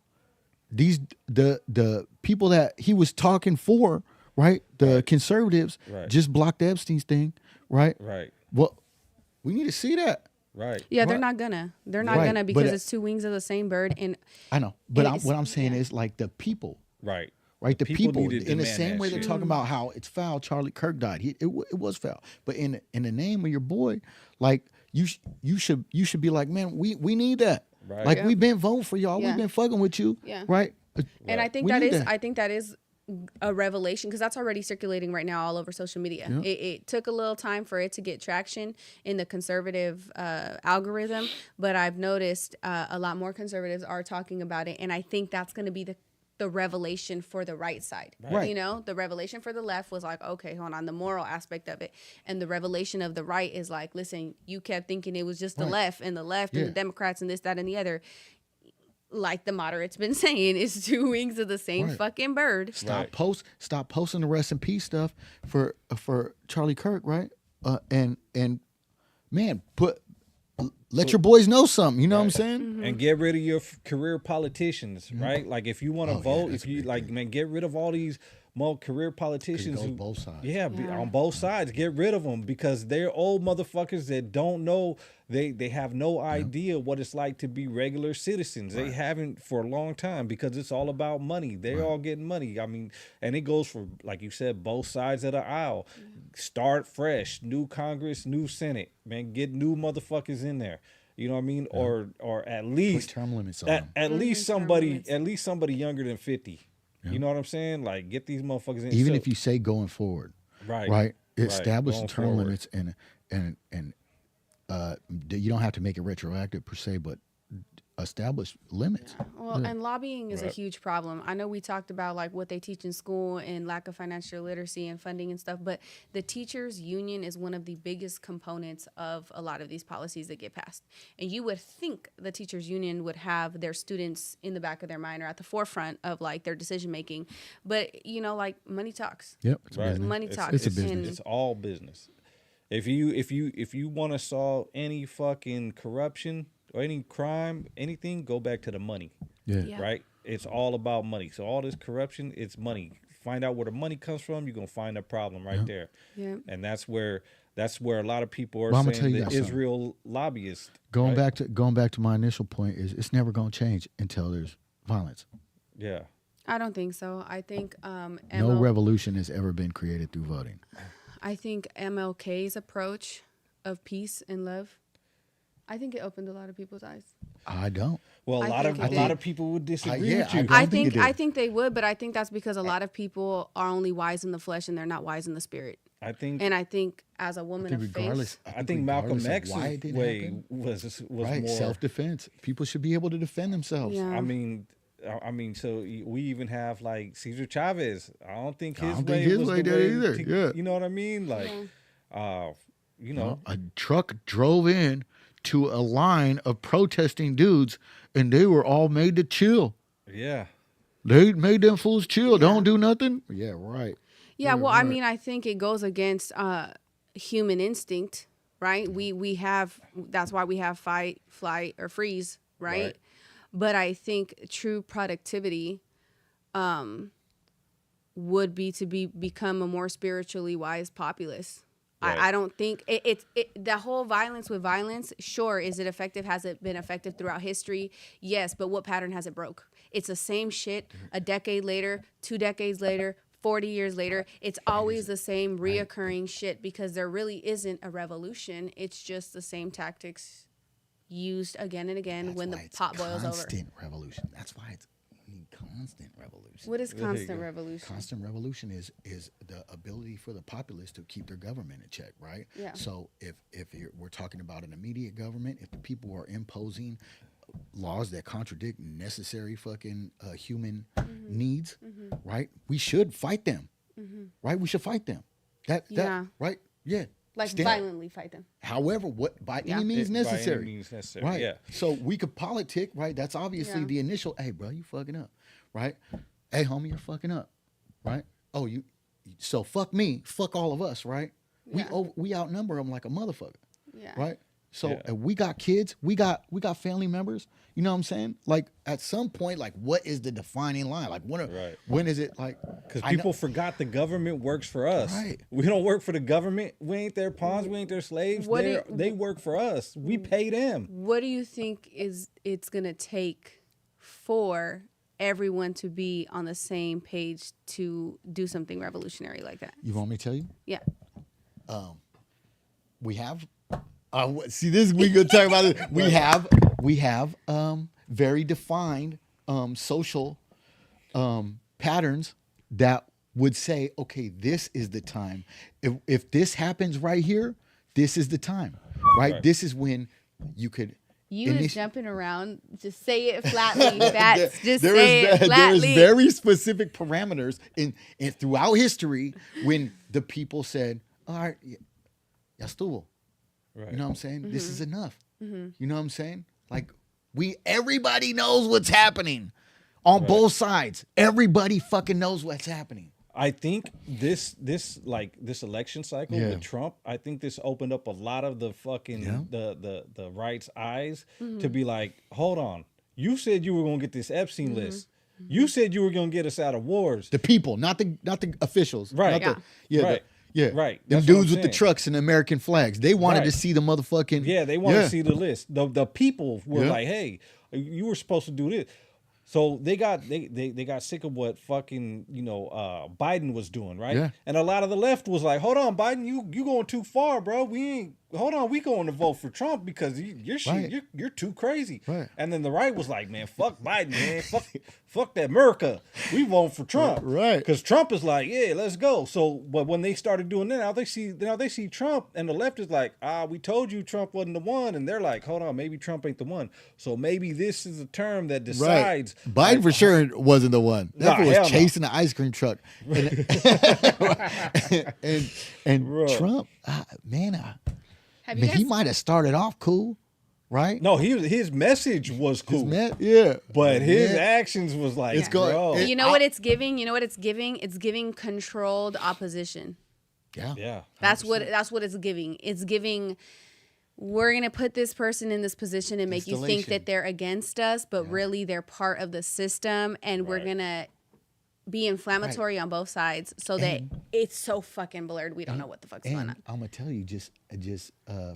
the people that he was talking for, right? The conservatives just blocked the Epstein's thing, right? Right. Well, we need to see that. Right. Yeah, Right. they're not gonna Right, because but, it's two wings of the same bird. And I know, but it's- what I'm saying yeah. is like the people. Right. Right, the people need to in the demand same that way they're shit. talking about how it's foul. Charlie Kirk died. It was foul, but in the name of your boy, like you should be like, man, we need that. Right. Like Yeah. we've been voting for y'all. Yeah. We've been fucking with you. Yeah. Right. And I think We need that. I think that is a revelation because that's already circulating right now all over social media. Yeah. It took a little time for it to get traction in the conservative algorithm, but I've noticed a lot more conservatives are talking about it, and I think that's going to be the revelation for the right side. Right. You know, the revelation for the left was like, okay, hold on, the moral aspect of it, and the revelation of the right is like, listen, you kept thinking it was just the Right. left and the Yeah. Democrats and this, that, and the other. Like the moderate's been saying, it's two wings of the same Right. fucking bird. Right. Stop posting the rest in peace stuff for Charlie Kirk, right? And man, let your boys know something. You know what I'm saying? Mm-hmm. And get rid of your career politicians, right? Like if you want to Oh, yeah, vote, that's if a you big like, thing. man, get rid of all these more career politicians. goes both sides. Yeah, on both sides. Get rid of them because they're old motherfuckers that don't know. They have no idea what it's like to be regular citizens. They haven't for a long time because it's all about money. They're all getting money. I mean, and it goes for, like you said, both sides of the aisle. Start fresh. New Congress, new Senate. Man, get new motherfuckers in there. You know what I mean? Or at least Put term limits on at, them. at least term somebody limits. at least somebody younger than 50. You know what I'm saying? Like get these motherfuckers in. Even So- if you say going forward, right, right? Establish going the term forward. limits and you don't have to make it retroactive per se, but establish limits. Well, and lobbying is a Right. huge problem. I know we talked about like what they teach in school and lack of financial literacy and funding and stuff, but the teachers union is one of the biggest components of a lot of these policies that get passed. And you would think the teachers union would have their students in the back of their mind or at the forefront of like their decision making, but you know, like money talks. Yep, it's a Right. business. Money It's- talks. It's a it's- business. It's all business. If you want to solve any fucking corruption or any crime, anything, go back to the money. Yeah. Right? It's all about money. So all this corruption, it's money. Find out where the money comes from, you're gonna find a problem right there. Yeah. And that's where a lot of people are Well, I'm gonna tell saying you the guys something. Israel lobbyists. Going right? back to my initial point is it's never going to change until there's violence. Yeah. I don't think so. I think No revolution has ever been created through voting. I think MLK's approach of peace and love I think it opened a lot of people's eyes. I don't. Well, I a think it lot did. of people would disagree yeah, with you. don't I think it did. I think they would, but I think that's because a lot of people are only wise in the flesh and they're not wise in the spirit. I think And I think as a woman of faith, I think Malcolm regardless of why it X's didn't way happen, was right, more self-defense. People should be able to defend themselves. yeah. I mean, so we even have like Cesar Chavez. I don't think I his don't way think his was way the did way either. to- Yeah. You know what I mean? Like, Yeah. you know, A truck drove in to a line of protesting dudes, and they were all made to chill. yeah. They made them fools chill. Don't do nothing. Yeah, right. Yeah, well, I mean, I think it goes against human instinct, right? We have, that's why we have fight, flight, or freeze, right? Right. But I think true productivity would be to become a more spiritually wise populace. Right. I don't think it's the whole violence with violence. Sure, is it effective? Has it been effective throughout history? Yes, but what pattern has it broke? It's the same shit a decade later, 2 decades later, 40 years later. It's always the same reoccurring shit because there really isn't a revolution. It's just the same tactics used again and again when the pot boils over. Constant revolution. That's why it's constant revolution. What is There you constant go. revolution? Constant revolution is the ability for the populace to keep their government in check, right? Yeah. So if we're talking about an immediate government, if the people are imposing laws that contradict necessary fucking human needs, right? We should fight them, right? We should fight them. That Yeah. right? Yeah. Like violently fight them. However, what by Yeah. any means By any necessary. means necessary, Right. yeah. So we could politic, right? That's obviously Yeah. the initial, hey, bro, you fucking up, right? Hey, homie, you're fucking up, right? Oh, so fuck me, fuck all of us, right? Yeah. We outnumber them like a motherfucker, Yeah. right? So Yeah. we got kids, we got family members. You know what I'm saying? Like at some point, like what is the defining line? Like Right. when is it like? Because I know- people forgot the government works for us. Right. We don't work for the government. We ain't their pawns. We ain't their slaves. What do They work for us. We pay them. What do you think it's gonna take for everyone to be on the same page to do something revolutionary like that? You want me to tell you? Yeah. We have see this we gonna talk about it. We have very defined social patterns that would say, okay, this is the time. If this happens right here, this is the time. Right? This is when you could You is jumping around. Just say it flatly. That's just say it There is flatly. very specific parameters in throughout history when the people said, all right, ya estuvo. Right. You know what I'm saying? Mm-hmm. This is enough. You know what I'm saying? Like everybody knows what's happening on both sides. Everybody fucking knows what's happening. I think this election cycle Yeah. with Trump, I think this opened up a lot of the fucking Yeah. the right's eyes to be like, hold on, you said you were gonna get this Epstein list. You said you were gonna get us out of wars. The people, not the officials. Right. Not the, Right. Yeah. Right. Them That's what dudes I'm with the saying. trucks and the American flags. They wanted to Right. see the motherfucking. Yeah, they want to see the list. The people were Yeah. like, hey, you were supposed to do this. So they got sick of what fucking Biden was doing, right? Yeah. And a lot of the left was like, hold on, Biden, you going too far, bro. We going to vote for Trump because you're Right. you're too crazy. Right. And then the right was like, man, fuck Biden, man, fuck that America. We vote for Trump, Right. Because Trump is like, yeah, let's go. So, but when they started doing that, now they see Trump, and the left is like, we told you Trump wasn't the one, and they're like, hold on, maybe Trump ain't the one. So maybe this is a term that decides. Biden for sure wasn't the one. That Nah, was hell no. chasing the ice cream truck. And Bro. Trump, man, Have you he guys? might have started off cool, right? No, his message was cool, Yeah. but his Yeah. actions was like, It's going- bro. it- You know what it's giving? You know what it's giving? It's giving controlled opposition. Yeah. yeah, That's what it's giving. It's giving. We're gonna put this person in this position and make you think Installation. that they're against us, but really they're part of the system, and we're Right. gonna be inflammatory on both sides, so that it's so fucking blurred. We don't know what the fuck's going And on. I'm gonna tell you, just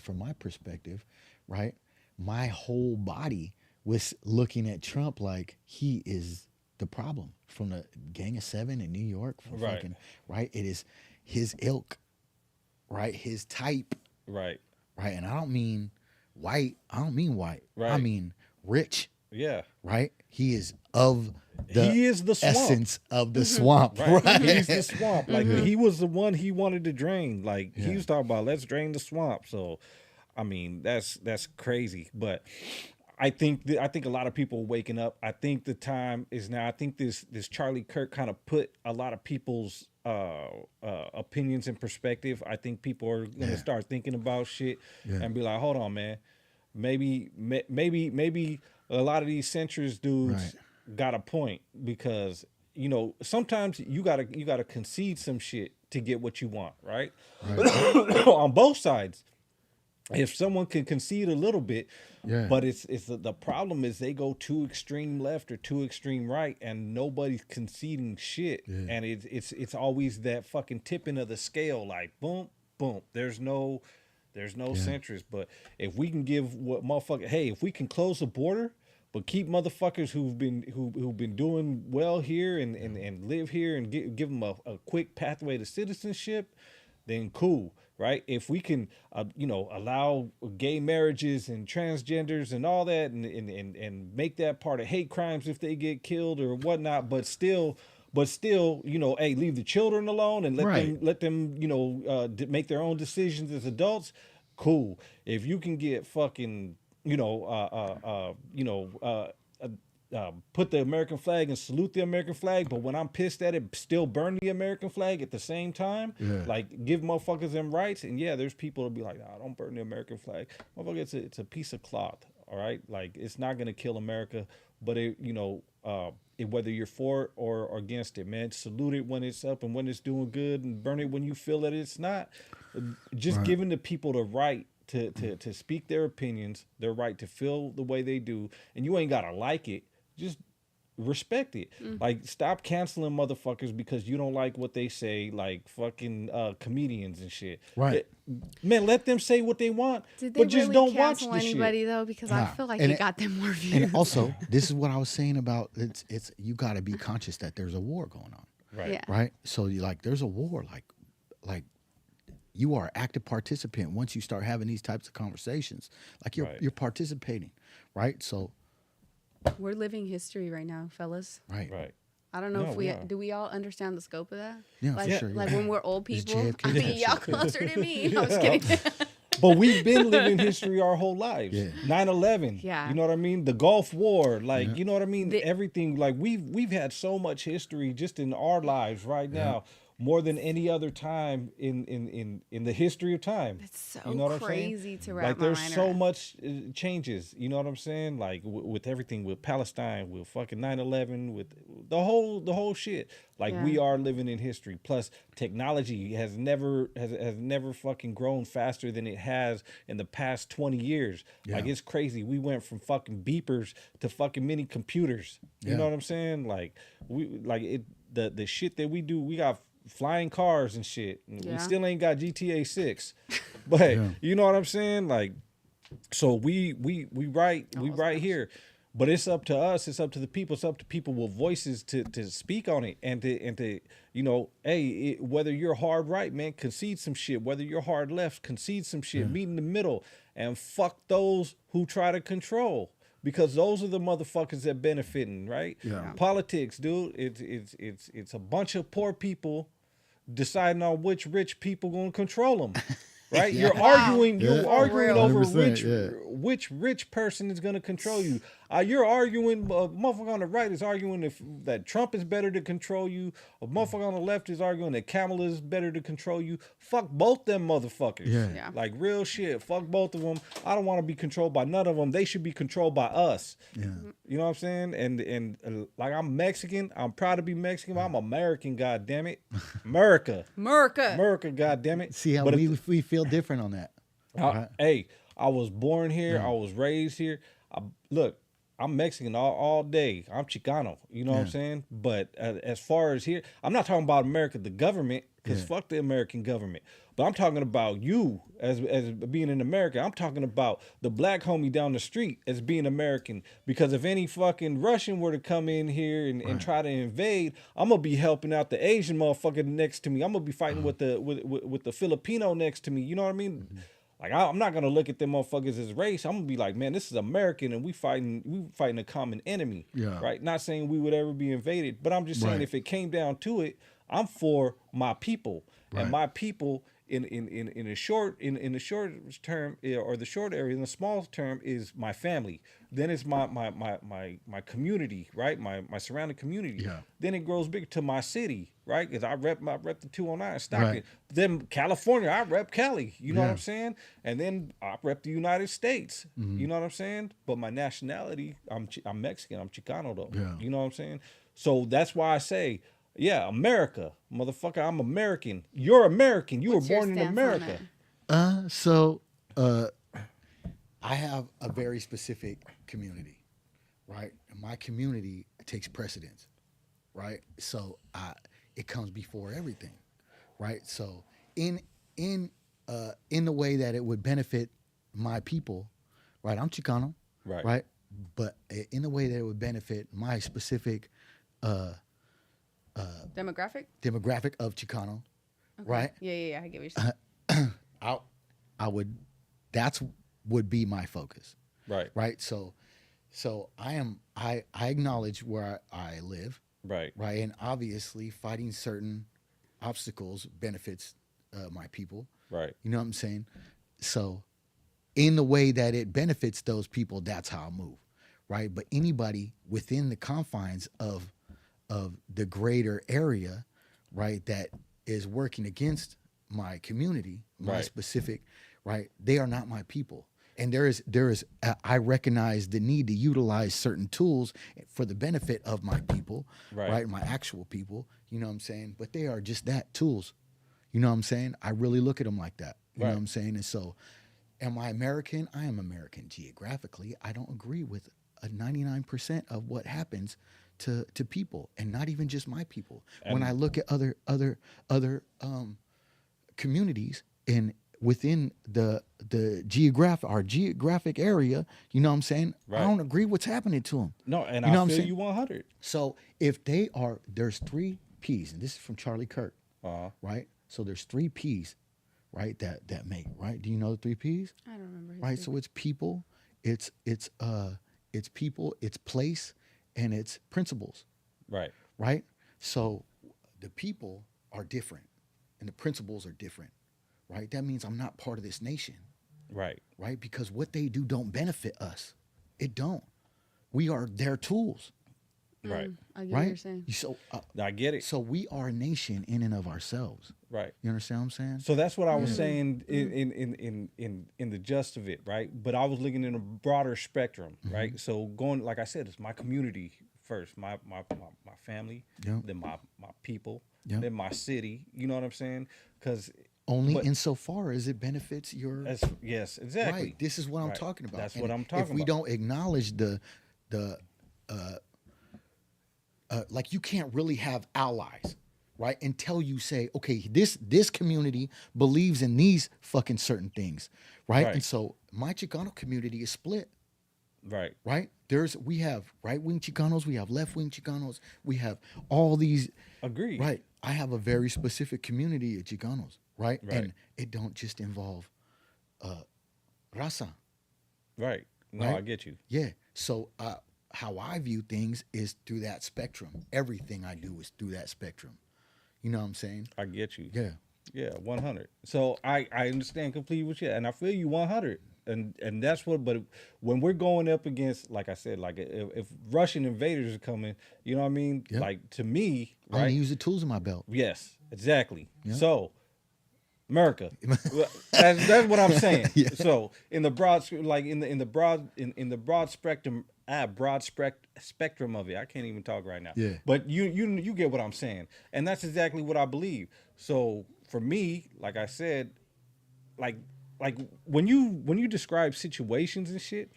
from my perspective, right? My whole body was looking at Trump like he is the problem from the Gang of Seven in New York. From Right. fucking, right? It is his ilk, right? His type, right. right? And I don't mean white. I don't mean white. Right. I mean rich. Yeah. Right. He is of He is the swamp. essence of the swamp. Right. He's the swamp. Like he was the one he wanted to drain. Like he was talking about, let's drain the swamp. So, I mean, that's crazy. But I think a lot of people are waking up. I think the time is now. I think this Charlie Kirk kind of put a lot of people's opinions in perspective. I think people are gonna start thinking about shit and be like, hold on, man. Maybe a lot of these centrist dudes got a point, because sometimes you gotta concede some shit to get what you want, right? On both sides. If someone can concede a little bit, but it's the problem is they go too extreme left or too extreme right, and nobody's conceding shit, and it's always that fucking tipping of the scale, like boom, boom. There's no centrist. But if we can give what motherfucker, hey, if we can close the border, but keep motherfuckers who've been doing well here and live here and give them a quick pathway to citizenship, then cool. Right? If we can, allow gay marriages and transgenders and all that, and make that part of hate crimes if they get killed or whatnot, but still, hey, leave the children alone and let them, make their own decisions as adults. Cool. If you can get fucking, put the American flag and salute the American flag, but when I'm pissed at it, still burn the American flag at the same time. Like, give motherfuckers them rights. And there's people that'll be like, nah, don't burn the American flag. Motherfucker, it's a piece of cloth. All right, like, it's not gonna kill America, but whether you're for it or against it, man, salute it when it's up and when it's doing good, and burn it when you feel that it's not. Just giving the people the right to speak their opinions, their right to feel the way they do, and you ain't gotta like it. Just respect it. Like, stop canceling motherfuckers because you don't like what they say, like fucking comedians and shit. Right. Man, let them say what they want, Did they but just really don't watch cancel the anybody shit. though? Because I feel like it got them more views. And also, this is what I was saying about it's you got to be conscious that there's a war going on. Right. Yeah. Right. So there's a war. Like you are an active participant once you start having these types of conversations. Like you're participating. Right. So. We're living history right now, fellas. Right. I don't know if do we all understand the scope of that? Yeah, like, for sure. Like when we're old It's people. JFK. I mean, y'all closer to me. I was kidding. But we've been living history our whole lives. 9/11. Yeah. You know what I mean? The Gulf War. Like, you know what I mean? Everything. Like, we've had so much history just in our lives right now. More than any other time in the history of time. It's so you know what crazy to wrap like, my there's mind so around. much changes. You know what I'm saying? Like with everything, with Palestine, with fucking 9/11, with the whole shit. Like we are living in history. Plus, technology has never fucking grown faster than it has in the past 20 years. Like, it's crazy. We went from fucking beepers to fucking mini computers. You know what I'm saying? Like the shit that we do. We got flying cars and shit. We still ain't got GTA 6. But you know what I'm saying? Like, so we right here. But it's up to us, it's up to the people, it's up to people with voices to speak on it and to hey, whether you're hard right, man, concede some shit. Whether you're hard left, concede some shit. Meet in the middle and fuck those who try to control. Because those are the motherfuckers that benefiting, right? Politics, dude. It's a bunch of poor people deciding on which rich people gonna control them, right? You're arguing over which rich person is gonna control you. You're arguing. A motherfucker on the right is arguing that Trump is better to control you. A motherfucker on the left is arguing that Kamala is better to control you. Fuck both them motherfuckers. Like, real shit. Fuck both of them. I don't want to be controlled by none of them. They should be controlled by us. You know what I'm saying? And like, I'm Mexican. I'm proud to be Mexican. I'm American. God damn it, America. God damn it. See how we feel different on that. Hey, I was born here. I was raised here. Look. I'm Mexican all day. I'm Chicano. You know what I'm saying? But as far as here, I'm not talking about America, the government, because fuck the American government. But I'm talking about you as being in America. I'm talking about the black homie down the street as being American. Because if any fucking Russian were to come in here and try to invade, I'm gonna be helping out the Asian motherfucker next to me. I'm gonna be fighting with the Filipino next to me. You know what I mean? Like I'm not gonna look at them motherfuckers as race. I'm gonna be like, man, this is American, and we fighting a common enemy. Yeah. Right. Not saying we would ever be invaded, but I'm just saying Right. if it came down to it, I'm for my people, Right. and my people in the short term, or the short area, in the small term, is my family. Then it's my community, right? My surrounding community. Yeah. Then it grows bigger to my city, right? Because I rep the 209 Stockton. Right. Then California, I rep Cali. You know what Yeah. I'm saying? And then I rep the United States. You know what I'm saying? But my nationality, I'm Mexican. I'm Chicano though. Yeah. You know what I'm saying? So that's why I say, yeah, America, motherfucker. I'm American. You're American. You What's were your born in stance on America. that? So I have a very specific community, right? And my community takes precedence, right? So it comes before everything, right? So in the way that it would benefit my people, right? I'm Chicano, Right. right? But in the way that it would benefit my specific demographic of Chicano, right? Yeah. I get what you're saying. I would, that's would be my focus, Right. right? So I acknowledge where I live, Right. right? And obviously fighting certain obstacles benefits my people. Right. You know what I'm saying? So in the way that it benefits those people, that's how I move, right? But anybody within the confines of the greater area, right, that is working against my community, my Right. specific, right, they are not my people. And there is I recognize the need to utilize certain tools for the benefit of my people, Right. my actual people, you know what I'm saying? But they are just that, tools. You know what I'm saying? I really look at them like that. You know Right. what I'm saying? And so, am I American? I am American geographically. I don't agree with 99% of what happens to people, and not even just my people. When I look at other communities within the geographic area, you know what I'm saying? Right. I don't agree what's happening to them. No, and You know I what I'm feel saying? you 100. So if there's 3 P's, and this is from Charlie Kirk, right? So there's 3 P's, right? That make, right? Do you know the 3 P's? I don't remember. Right. So it's people, it's people, it's place, and it's principles, Right. right? So the people are different, and the principles are different, right? That means I'm not part of this nation, Right. right? Because what they do don't benefit us. It don't. We are their tools, Right. I get what right? you're saying. So I get it. so we are a nation in and of ourselves. Right. You understand what I'm saying? So that's what I was saying in the gist of it, right? But I was looking in a broader spectrum, right? So going, like I said, it's my community first, my family, Yeah. then my people, Yeah. then my city. You know what I'm saying? Because Only but- insofar as it benefits your yes, exactly. right. This is what I'm Right. talking about. That's And what I'm if talking we about. don't acknowledge like, you can't really have allies, right? Until you say, okay, this community believes in these fucking certain things, right? Right. And so my Chicano community is split, Right. right? We have right-wing Chicanos, we have left-wing Chicanos, we have all these. Agreed. Right. I have a very specific community of Chicanos, right? Right. And it don't just involve raza. Right. No, Right? I get you. Yeah. So how I view things is through that spectrum. Everything I do is through that spectrum. You know what I'm saying? I get you. Yeah. Yeah, 100. So I understand completely what you, and I feel you 100. And that's what, but when we're going up against, like I said, like if Russian invaders are coming, you know what I mean? Yeah. Like, to me, I'm gonna right? use the tools in my belt. Yes, exactly. Yeah. So, America, that's what I'm saying. Yeah. So in the broad, like in the broad spectrum, spectrum of it, I can't even talk right now. Yeah. But you get what I'm saying, and that's exactly what I believe. So for me, like I said, like when you describe situations and shit,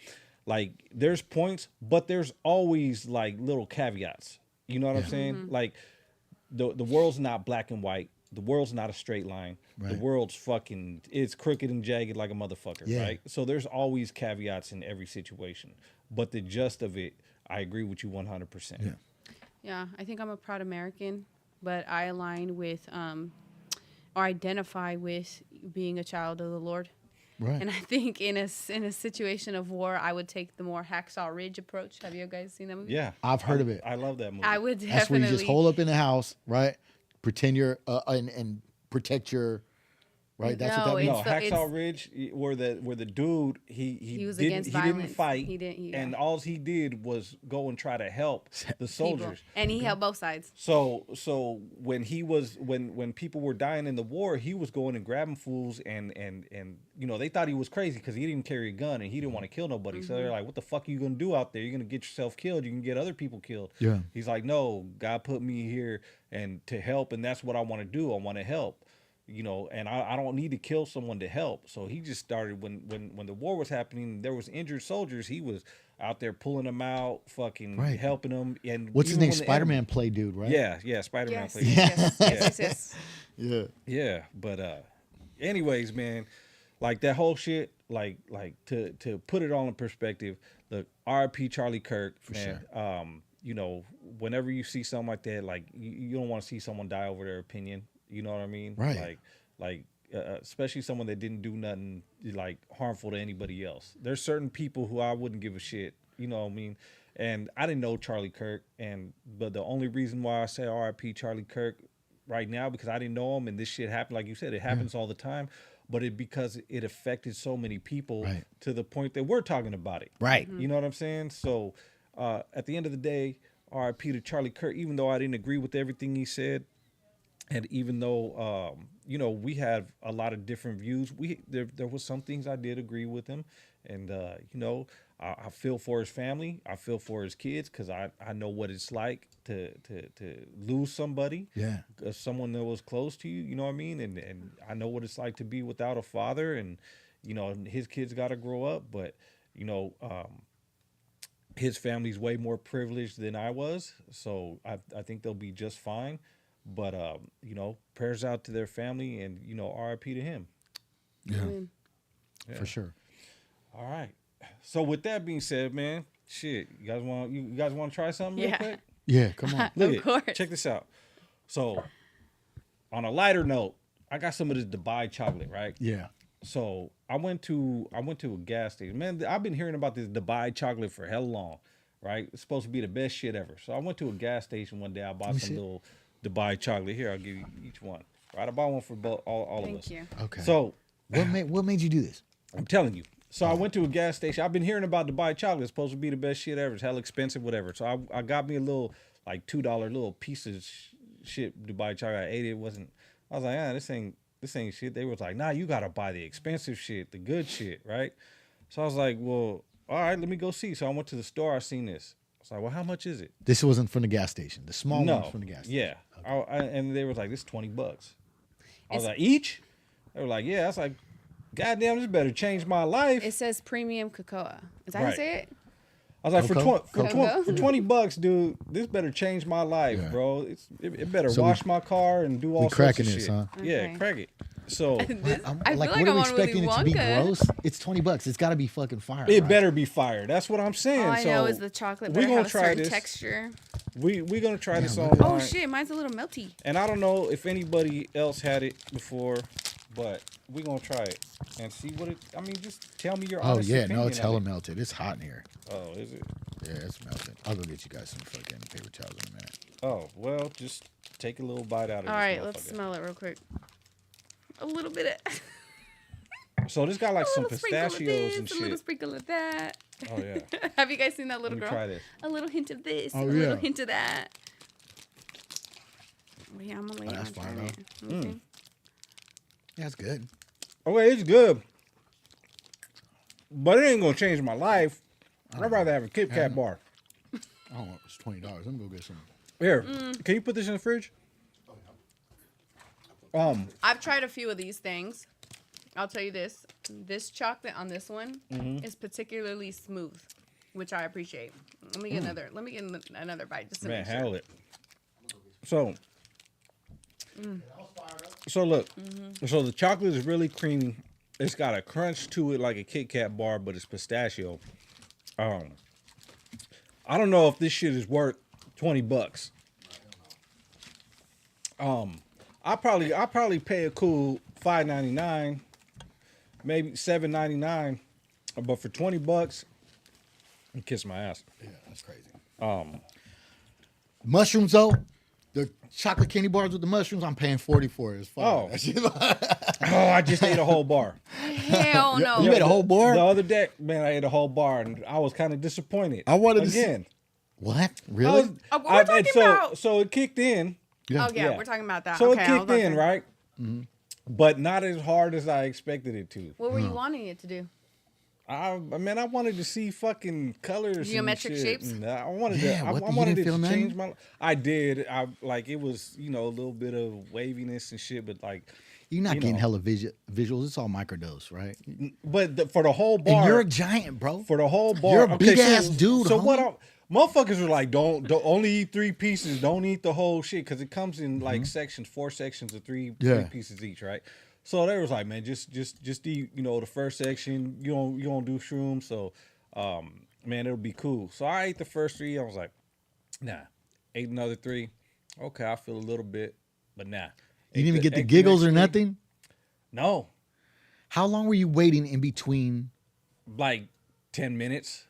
like there's points, but there's always like little caveats. You know what I'm saying? Like the world's not black and white. The world's not a straight line. The Right. world's it's crooked and jagged like a motherfucker, Yeah. right? So there's always caveats in every situation. But the gist of it, I agree with you 100%. Yeah. Yeah, I think I'm a proud American, but I align with or identify with being a child of the Lord. Right. And I think in a situation of war, I would take the more Hacksaw Ridge approach. Have you guys seen that movie? Yeah, I've heard of it. I love that movie. I would definitely. That's where you just hole up in the house, right? Pretend you're and protect your. Right, that's No, what that means. No, Hacksaw Ridge, where the dude he was didn't, against he didn't violence. fight. He didn't- yeah. And all he did was go and try to help the people. soldiers. And he held both sides. So when he was when people were dying in the war, he was going and grabbing fools and you know, they thought he was crazy because he didn't carry a gun and he didn't want to kill nobody. So they're like, what the fuck are you gonna do out there? You're gonna get yourself killed. You can get other people killed. Yeah. He's like, no, God put me here and to help, and that's what I want to do. I want to help. You know, and I don't need to kill someone to help. So he just started when the war was happening, there was injured soldiers. He was out there pulling them out, fucking helping them. And what's his even name? when the Spider-Man play dude, right? Yeah, Spider-Man Yes. played. Yes. Yeah. Yeah, but anyways, man, like that whole shit, like to put it all in perspective, look, R.I.P. Charlie Kirk, man. Sure. You know, whenever you see something like that, like you don't want to see someone die over their opinion. You know what I mean? Right. Like especially someone that didn't do nothing like harmful to anybody else. There's certain people who I wouldn't give a shit. You know what I mean? And I didn't know Charlie Kirk, but the only reason why I say R.I.P. Charlie Kirk right now, because I didn't know him, and this shit happened, like you said, it happens all the time. But because it affected so many people to the point that we're talking about it. Right. You know what I'm saying? So at the end of the day, R.I.P. to Charlie Kirk, even though I didn't agree with everything he said. And even though, you know, we have a lot of different views, there was some things I did agree with him. And, you know, I feel for his family. I feel for his kids because I know what it's like to lose somebody. Yeah. Someone that was close to you, you know what I mean? And I know what it's like to be without a father. And, you know, his kids got to grow up. But, you know, his family's way more privileged than I was. So I think they'll be just fine. But, you know, prayers out to their family and, you know, RIP to him. Yeah. For sure. All right. So with that being said, man, shit, you guys want to try something real quick? Yeah, come on. Look Of course. Check this out. So on a lighter note, I got some of this Dubai chocolate, right? Yeah. So I went to a gas station. Man, I've been hearing about this Dubai chocolate for hell long, right? It's supposed to be the best shit ever. So I went to a gas station one day. I bought some little Dubai chocolate. Here, I'll give you each one. Right, I bought one for all of us. Thank you. Okay. So what made you do this? I'm telling you. So I went to a gas station. I've been hearing about Dubai chocolate. It's supposed to be the best shit ever. It's hell expensive, whatever. So I got me a little like $2 little piece of shit Dubai chocolate. I ate it. I was like, this ain't shit. They was like, nah, you gotta buy the expensive shit, the good shit, right? So I was like, well, all right, let me go see. So I went to the store. I seen this. I was like, well, how much is it? This wasn't from the gas station. The small one from the gas station. Yeah. Okay. And they were like, this is $20. I was like, each? They were like, yeah. I was like, goddamn, this better change my life. It says premium cocoa. Is that how you say it? I was like, Cocoa? for $20, dude, this better change my life, bro. It better wash my car and do all sorts of shit. Huh? Yeah, Okay. crack it. So I feel what like are I'm we on expecting Willy it to be Wonka. gross? It's $20. It's got to be fucking fire. it right? better be fire. That's what I'm saying. All I so know is the chocolate we better gonna have a try certain this. texture. We gonna try this look online. Oh shit, mine's a little melty. And I don't know if anybody else had it before, but we gonna try it and see what it. I mean, just tell me your Oh honest yeah, opinion no, it's of hella it. melted. It's hot in here. Oh, is it? Yeah, it's melted. I'll go get you guys some fucking paper towels in a minute. Oh well, just take a little bite out of it. All right, let's smell it real quick. A little bit of. So this got like some little sprinkle of pistachios and this, a little shit. sprinkle of that. Oh yeah. Have you guys seen that little Let me girl? try this. A little hint of this, Oh, a little yeah. hint of that. Oh, yeah, I'm gonna lay it that's on fire, trying it. Let me see. Yeah, it's good. Oh wait, it's good, but it ain't gonna change my life. I'd rather have a Kit Kat bar. Oh, it's $20. Let me go get some. Here, can you put this in the fridge? I've tried a few of these things. I'll tell you this. This chocolate on this one is particularly smooth, which I appreciate. Let me get another. Let me get another bite just to Man, make sure. handle it. So look, so the chocolate is really creamy. It's got a crunch to it like a Kit Kat bar, but it's pistachio. I don't know if this shit is worth $20. I probably pay a cool $5.99. maybe $7.99, but for $20, you kiss my ass. Yeah, that's crazy. Mushrooms though, the chocolate candy bars with the mushrooms, I'm paying $40 for it. It's fine. Oh, I just ate a whole bar. Hell no. You ate a whole bar? The other day, man, I ate a whole bar, and I was kind of disappointed. I wanted again. to see. What? Really? What we're talking about? So it kicked in. Yeah. Oh, yeah, we're talking about that. So okay, it kicked in, right? Mm-hmm. But not as hard as I expected it to. What were you wanting it to do? I wanted to see fucking colors, geometric and shit. shapes. And I wanted Yeah, to. I what, you wanted didn't it feel to change nothing? my. I did. I like it was a little bit of waviness and shit, but like You're not getting hella visuals. It's all microdose, right? But for the whole bar, And you're a giant, bro. for the whole bar, You're a big ass dude. So homie. what? Motherfuckers were like, don't only eat 3 pieces. Don't eat the whole shit because it comes in like sections, 4 sections of three pieces each, right? So they was like, man, just eat, the first section. You don't do shrooms, so man, it'll be cool. So I ate the first 3. I was like, nah. Ate another 3. Okay, I feel a little bit, but nah. You didn't even get the giggles or next 3. nothing? No. How long were you waiting in between? Like 10 minutes.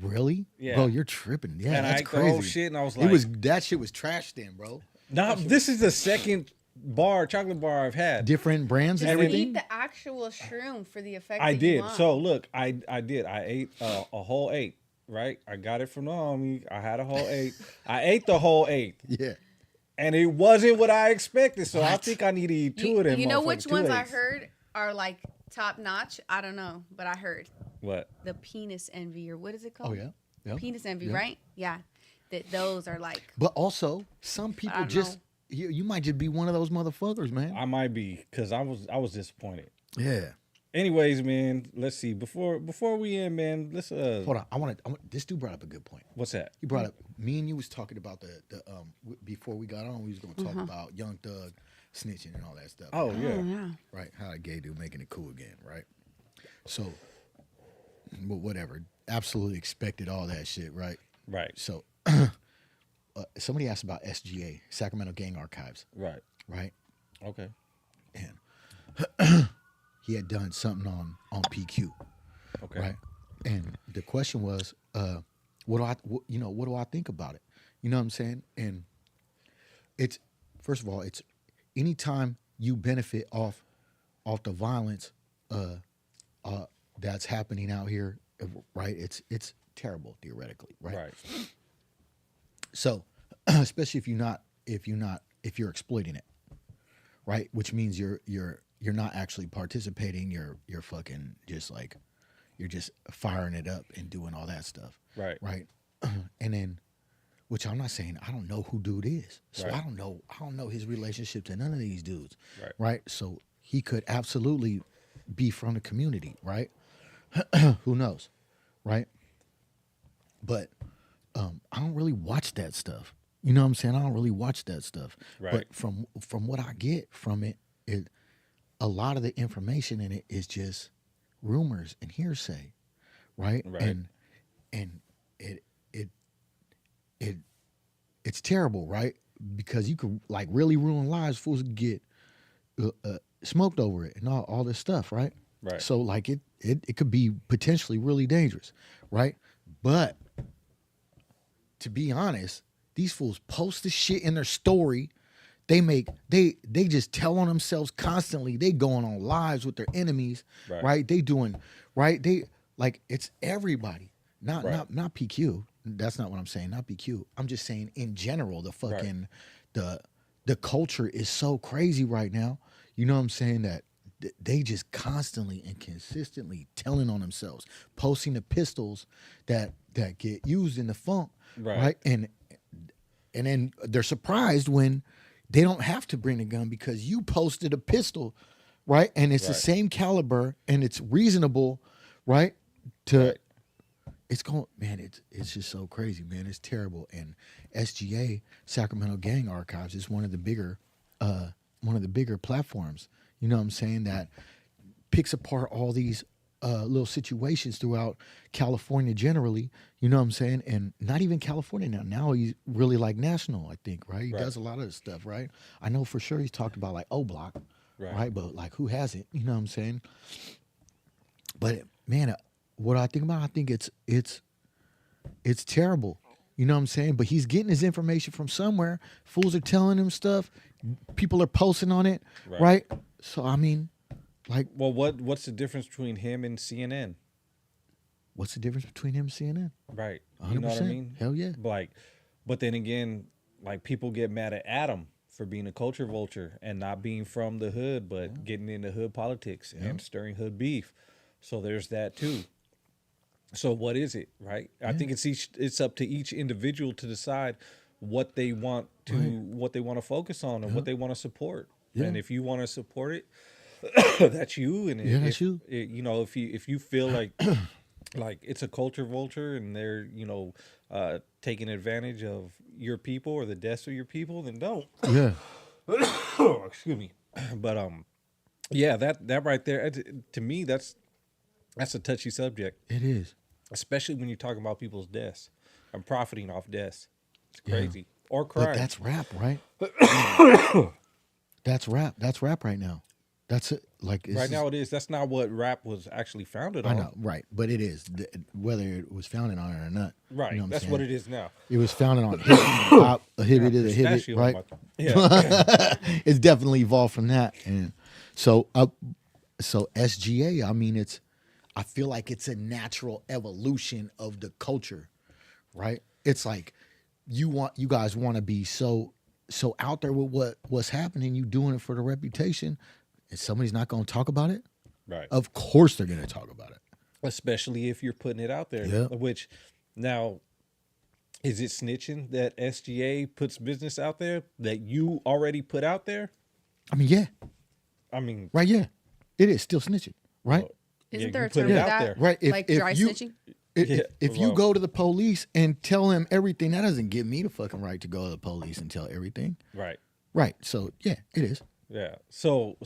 Really? Yeah. Bro, you're tripping. Yeah, And I that's ate crazy. the whole shit, and I was like, that shit was trash then, bro. nah, this is the second chocolate bar I've had. Different brands and Just everything. eat the actual shroom for the effect I that you did. want. So look, I did. I ate a whole 8, right? I got it from the homie. I had a whole 8. I ate the whole 8. Yeah. And it wasn't what I expected. So I What? think I need to eat 2 of them. You know which motherfuckers, 2 ones I 8s. heard are like top notch? I don't know, but I heard What? the penis envy, or what is it called? Oh yeah. Yeah. Penis envy, Yeah. right? Yeah. That those are like. But also, some I people don't just know. you might just be one of those motherfuckers, man. I might be, because I was disappointed. Yeah. Anyways, man, let's see. Before we end, man, let's Hold on. I want this dude brought up a good point. what's that? He brought up me and you was talking about the before we got on, we was going to talk about Young Thug snitching and all that stuff. Oh yeah. Yeah. Right? How a gay dude making it cool again, right? So, but whatever. Absolutely expected all that shit, right? Right. So, somebody asked about SGA, Sacramento Gang Archives, Right. right? Okay. And he had done something on PQ, Okay. right? And the question was, what do I think about it? You know what I'm saying? And it's, first of all, it's anytime you benefit off the violence that's happening out here, right? It's terrible theoretically, right? Right. So, especially if you're exploiting it, right? Which means you're not actually participating. You're fucking just like, you're just firing it up and doing all that stuff, Right. right? And then, which I'm not saying I don't know who dude is, so Right. I don't know his relationship to none of these dudes, Right. right? So he could absolutely be from the community, right? Who knows, right? But I don't really watch that stuff. You know what I'm saying? I don't really watch that stuff. Right. But from what I get from it, a lot of the information in it is just rumors and hearsay, right? Right. And it's terrible, right? Because you could like really ruin lives. Fools could get smoked over it and all this stuff, right? Right. So like it could be potentially really dangerous, right? But to be honest, these fools post the shit in their story. They just tell on themselves constantly. They going on lives with their enemies, right? They doing right. They like it's everybody, not PQ. That's not what I'm saying. Not PQ. I'm just saying in general, the fucking the culture is so crazy right now. You know what I'm saying? That they just constantly and consistently telling on themselves, posting the pistols that get used in the funk, right? And then they're surprised when they don't have to bring a gun because you posted a pistol, right? And it's the same caliber and it's reasonable, right? It's going, man, it's just so crazy, man. It's terrible. And SGA, Sacramento Gang Archives, is one of the bigger platforms. You know what I'm saying? That picks apart all these little situations throughout California generally. You know what I'm saying? And not even California now. Now he's really like national, I think, right? He does a lot of this stuff, right? I know for sure he's talked about like O Block, right? But like, who hasn't? You know what I'm saying? But man, what I think about, I think it's terrible. You know what I'm saying? But he's getting his information from somewhere. Fools are telling him stuff. People are posting on it, right? So I mean, like, well, what's the difference between him and CNN? What's the difference between him and CNN? Right. 100%. You know what I mean? Hell yeah. Like, but then again, like people get mad at Adam for being a culture vulture and not being from the hood, but getting into hood politics and stirring hood beef. So there's that too. So what is it, right? I think it's up to each individual to decide what they want to focus on and what they want to support. Yeah. And if you want to support it, that's you. And that's you. You know, if you feel like like it's a culture vulture and they're, you know, taking advantage of your people or the deaths of your people, then don't. Yeah. Excuse me. But yeah, that right there, to me, that's a touchy subject. It is. Especially when you're talking about people's deaths and profiting off deaths. It's crazy. Or crime. But that's rap, right? That's rap. That's rap right now. That's it. Like right now it is. That's not what rap was actually founded on. I know, right? But it is, whether it was founded on it or not. Right. You know that's what it is now. It was founded on hip-hop, a hibbit to the hibbit, right? Yeah. It's definitely evolved from that, and so SGA. I mean, I feel like it's a natural evolution of the culture, right? It's like you guys want to be so out there with what's happening. You doing it for the reputation. And somebody's not going to talk about it, right? Of course they're going to talk about it. Especially if you're putting it out there. Yeah. Which, now, is it snitching that SGA puts business out there that you already put out there? I mean, yeah. I mean, right? Yeah, it is still snitching, right? Well, Isn't there a term for that? Right? Like dry snitching. If you go to the police and tell them everything, that doesn't give me the fucking right to go to the police and tell everything. Right. Right. So yeah, it is. Yeah. So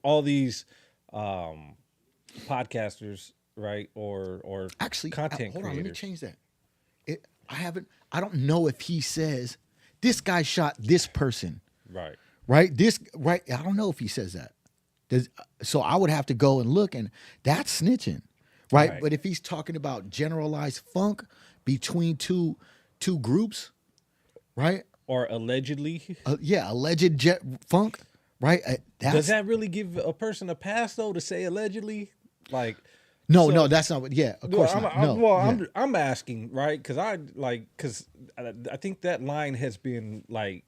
all these podcasters, right, or actually content hold creators. on, let me change that. I don't know if he says this guy shot this person. Right. Right? I don't know if he says that. So I would have to go and look, and that's snitching. Right? But if he's talking about generalized funk between two groups, right? Or allegedly. Alleged funk. Right? Does that really give a person a pass though to say allegedly? Like, no, that's not what. Yeah, of course not. I'm asking, right? Because I think that line has been like,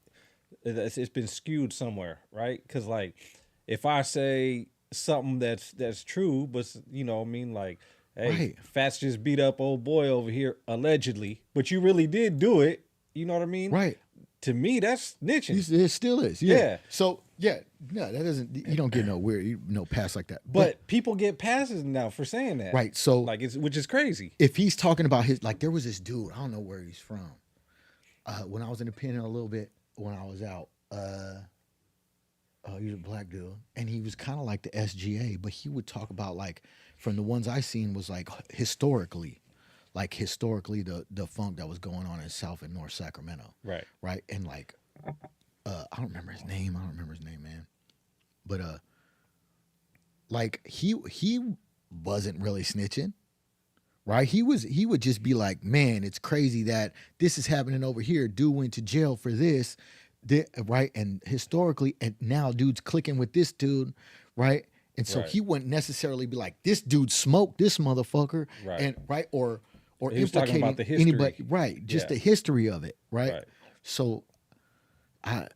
it's been skewed somewhere, right? Because like, if I say something that's true, but you know, I mean, like, hey, Fats just beat up old boy over here allegedly, but you really did do it. You know what I mean? Right. To me, that's snitching. It still is. Yeah. So yeah, no, that doesn't. You don't get no weird, pass like that. But people get passes now for saying that. Right. So like, which is crazy. If he's talking about there was this dude. I don't know where he's from. When I was independent a little bit, when I was out, he was a black dude, and he was kind of like the SGA, but he would talk about like, from the ones I seen was like historically the funk that was going on in South and North Sacramento. Right. Right. And like, I don't remember his name, man. But like he wasn't really snitching. Right? He would just be like, man, it's crazy that this is happening over here. Dude went to jail for this, right? And historically, and now dude's clicking with this dude, right? And so he wouldn't necessarily be like, this dude smoked this motherfucker, right? And or he was talking implicating about the history. Anybody, right? Just the history of it, right? So, I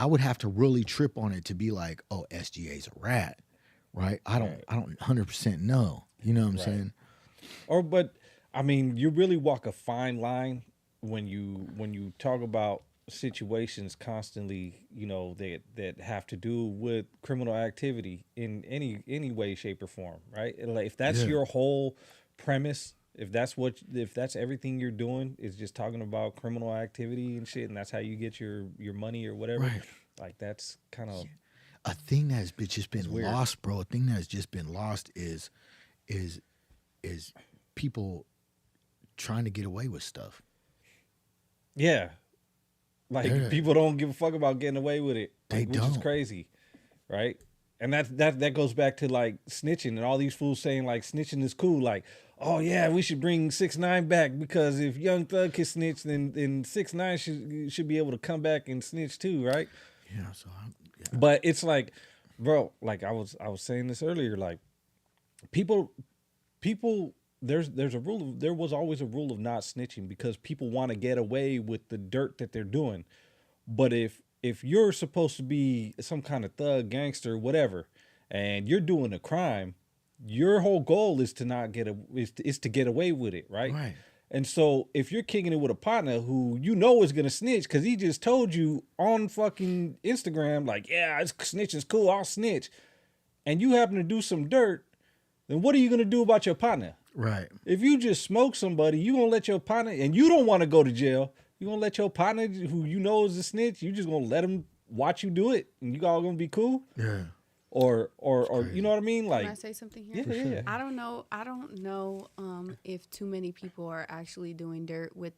would have to really trip on it to be like, oh, SGA's a rat, right? I don't 100% know. You know what I'm saying? But I mean, you really walk a fine line when you talk about situations constantly, you know, that have to do with criminal activity in any way, shape, or form, right? Like, if that's your whole premise, if that's everything you're doing is just talking about criminal activity and shit, and that's how you get your money or whatever, like, that's kind of a thing that's just been lost, bro. A thing that's just been lost is people trying to get away with stuff. Yeah. Like, people don't give a fuck about getting away with it. which is crazy, right? And that goes back to like snitching and all these fools saying like snitching is cool. Like, oh yeah, we should bring 6ix9ine back because if Young Thug can snitch, then 6ix9ine should be able to come back and snitch too, right? Yeah. But it's like, bro, like I was saying this earlier, like people there was always a rule of not snitching because people want to get away with the dirt that they're doing. But if you're supposed to be some kind of thug, gangster, whatever, and you're doing a crime, your whole goal is to not get is to get away with it, right? Right. And so if you're kicking it with a partner who you know is gonna snitch because he just told you on fucking Instagram, like, yeah, snitching's cool, I'll snitch, and you happen to do some dirt, then what are you gonna do about your partner? Right. If you just smoke somebody, you gonna let your partner, and you don't want to go to jail, you gonna let your partner who you know is a snitch, you just gonna let him watch you do it, and you all gonna be cool? Yeah. Or you know what I mean? Like, Can I say something here? Yeah. I don't know if too many people are actually doing dirt with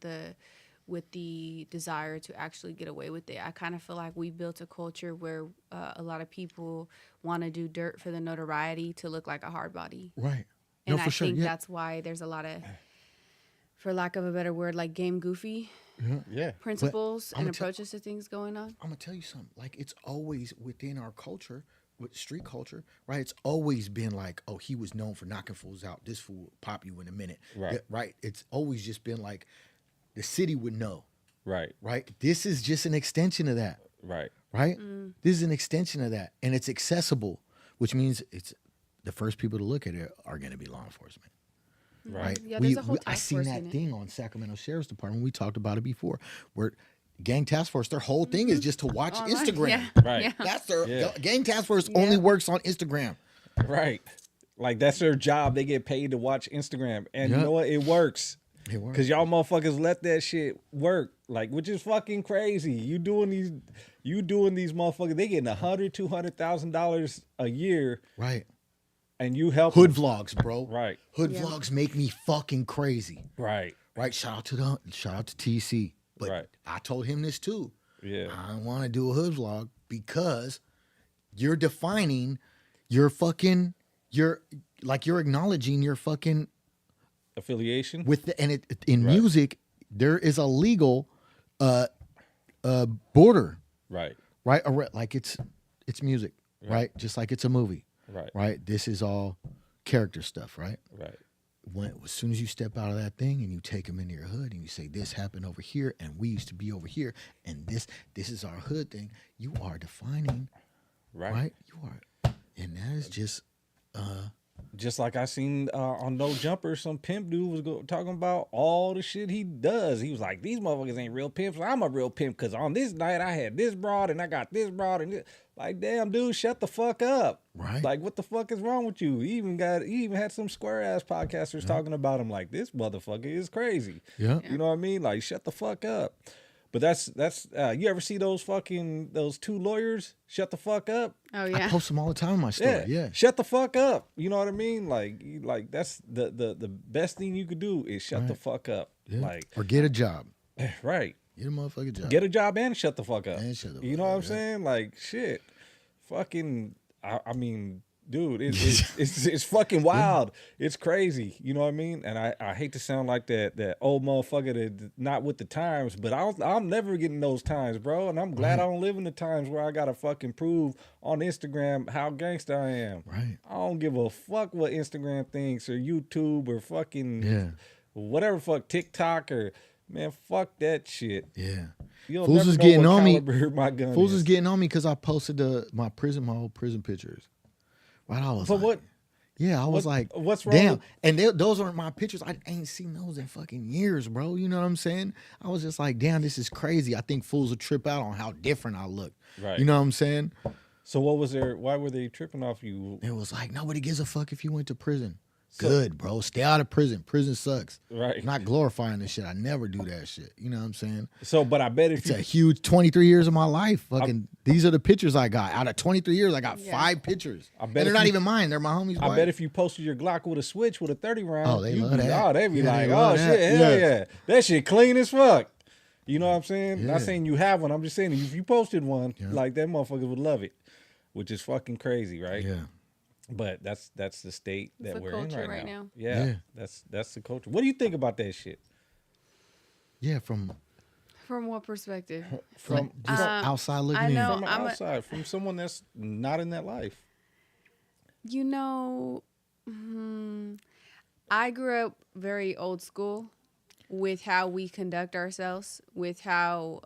the desire to actually get away with it. I kind of feel like we built a culture where a lot of people want to do dirt for the notoriety to look like a hard body. Right. And No, I for sure. think Yeah. that's why there's a lot of, for lack of a better word, like game goofy yeah, principles I'ma and tell- approaches to things going on. I'm gonna tell you something. Like it's always within our culture, with street culture, right? It's always been like, oh, he was known for knocking fools out. This fool will pop you in a minute, Right. Yeah, right? It's always just been like, the city would know, right, right? This is just an extension of that, right, right? This is an extension of that, and it's accessible, which means it's the first people to look at it are going to be law enforcement. Right. Yeah, there's a whole I task seen force that in it. thing on Sacramento Sheriff's Department. We talked about it before, where gang task force, their whole thing is just to watch Online. Instagram. Yeah. Right. Yeah. That's their Yeah. gang task force only works on Instagram. right. Like that's their job. They get paid to watch Instagram, and you Yep. know what? It works. It works. Cause y'all motherfuckers let that shit work, like, which is fucking crazy. You doing these motherfuckers? They getting $100,000-$200,000 a year, Right. and you help Hood them. vlogs, bro. Right, Hood Yeah. vlogs make me fucking crazy. right, Right. Shout out to TC. But Right. I told him this too. yeah, I don't want to do a hood vlog because you're defining your fucking you're acknowledging your fucking affiliation. with the, and it in Right. music there is a legal border, Right, right? Like it's music, right? Just like it's a movie, right, right? This is all character stuff, right? right, As soon as you step out of that thing and you take them into your hood and you say this happened over here and we used to be over here and this is our hood thing, you are defining, right? You are, and that is just Just like I seen on No Jumper, some pimp dude was talking about all the shit he does. He was like, these motherfuckers ain't real pimps. I'm a real pimp because on this night I had this broad and I got this broad and this. Like, damn, dude, shut the fuck up. Right. Like, what the fuck is wrong with you? He even had some square ass podcasters talking about him like, this motherfucker is crazy. Yeah. You know what I mean? Like, shut the fuck up. But that's you ever see those two lawyers shut the fuck up? Oh I yeah. post them all the time in my story. Yeah. Shut the fuck up. You know what I mean? Like that's the best thing you could do is shut the fuck up. Yeah. Like, or get a job. right. Get a motherfucking job. Get a job and shut the fuck up. And shut the You fuck know what up, I'm yeah. saying? Like, shit. Fucking I mean, dude, it's fucking wild. It's crazy. You know what I mean? And I hate to sound like that old motherfucker that not with the times, but I'm never getting those times, bro. And I'm glad I don't live in the times where I gotta fucking prove on Instagram how gangsta I am. Right. I don't give a fuck what Instagram thinks or YouTube or fucking whatever fuck TikTok or man, fuck that shit. Yeah. You'll Fools never is know getting what on me. caliber my gun Fools is. is getting on me because I posted my old prison pictures. Right. I was But like, what? yeah, I was like, what's wrong damn. with- And those aren't my pictures. I ain't seen those in fucking years, bro. You know what I'm saying? I was just like, damn, this is crazy. I think fools will trip out on how different I look. Right. You know what I'm saying? So what was there? Why were they tripping off you? It was like, nobody gives a fuck if you went to prison. So- Good, bro. Stay out of prison. Prison sucks. Right. I'm not glorifying this shit. I never do that shit. You know what I'm saying? So, but I bet if It's you a huge 23 years of my life. Fucking, these are the pictures I got. Out of 23 years, I got 5 pictures. I bet And they're if not you- even mine. They're my homies' I wife. bet if you posted your Glock with a switch with a 30 round, Oh, they you'd love be, that. oh, they'd be Yeah, like, they oh love shit, that. hell Yeah. yeah, that shit clean as fuck. You know what I'm saying? Yeah. Not saying you have one. I'm just saying if you posted one, Yeah. like that motherfucker would love it, which is fucking crazy, right? Yeah. But that's the state It's that the we're in culture right right now. now. Yeah, that's the culture. What do you think about that shit? Yeah, from From what perspective? From just outside looking I in. know. from I'm a- outside, from someone that's not in that life. You know, I grew up very old school with how we conduct ourselves, with how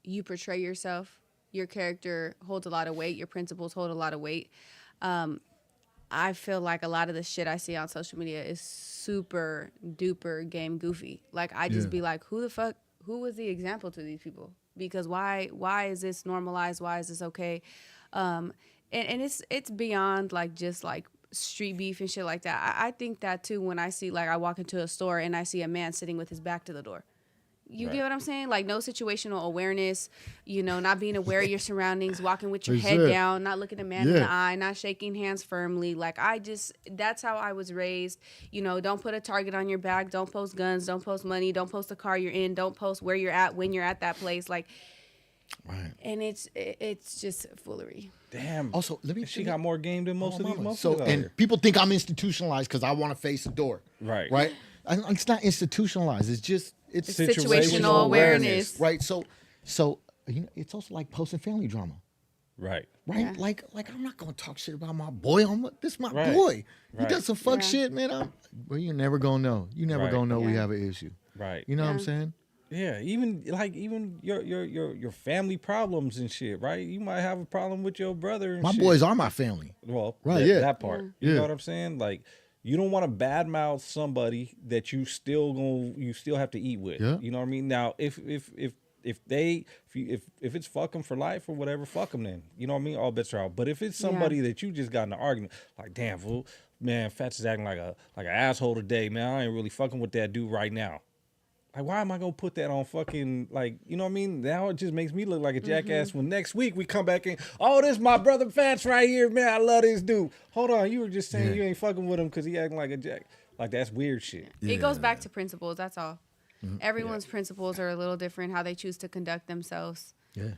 you portray yourself. Your character holds a lot of weight. Your principles hold a lot of weight. I feel like a lot of the shit I see on social media is super duper game goofy. Like I just Yeah. be like, who was the example to these people? Because why is this normalized? Why is this okay? And it's beyond like just like street beef and shit like that. I think that too when I see like I walk into a store and I see a man sitting with his back to the door. You Right. get what I'm saying? Like no situational awareness, not being aware of your surroundings, walking with your That's head it. down, not looking a man in Yeah. the eye, not shaking hands firmly. Like that's how I was raised. Don't put a target on your back, don't post guns, don't post money, don't post the car you're in, don't post where you're at when you're at that place. Like, Right. and it's just foolery. Damn. Also, she got more game than most of these motherfuckers So, out and here. people think I'm institutionalized because I want to face the door. Right. Right. It's not institutionalized. It's just It's situational awareness. Right. So it's also like posting family drama. Right. Right. Yeah. Like I'm not gonna talk shit about my boy. This my Right. boy. He Right. does some fuck Yeah. shit, man. You're never gonna know. You never Right. gonna know we Yeah. have an issue. Right. You know what I'm Yeah. saying? Yeah, even your family problems and shit, right? You might have a problem with your brother and My shit. boys are my family. Well, Right, that, yeah. that part. Yeah. You Yeah. know what I'm saying? Like you don't want to badmouth somebody that you still have to eat with. Yeah. You know what I mean? Now, if it's fuck them for life or whatever, fuck them then. You know what I mean? All bets are out. But if it's somebody that you just got in an argument, like damn fool, man, Fats is acting like an asshole today, man. I ain't really fucking with that dude right now. Like, why am I gonna put that on fucking, like, you know what I mean? Now it just makes me look like a jackass when next week we come back and, oh, this my brother Fats right here, man. I love this dude. Hold on, you were just saying Yeah. you ain't fucking with him because he acting like a jack. Like, that's weird shit. It goes back to principles. That's all. Mm-hmm. Everyone's principles are a little different. How they choose to conduct themselves. Yeah.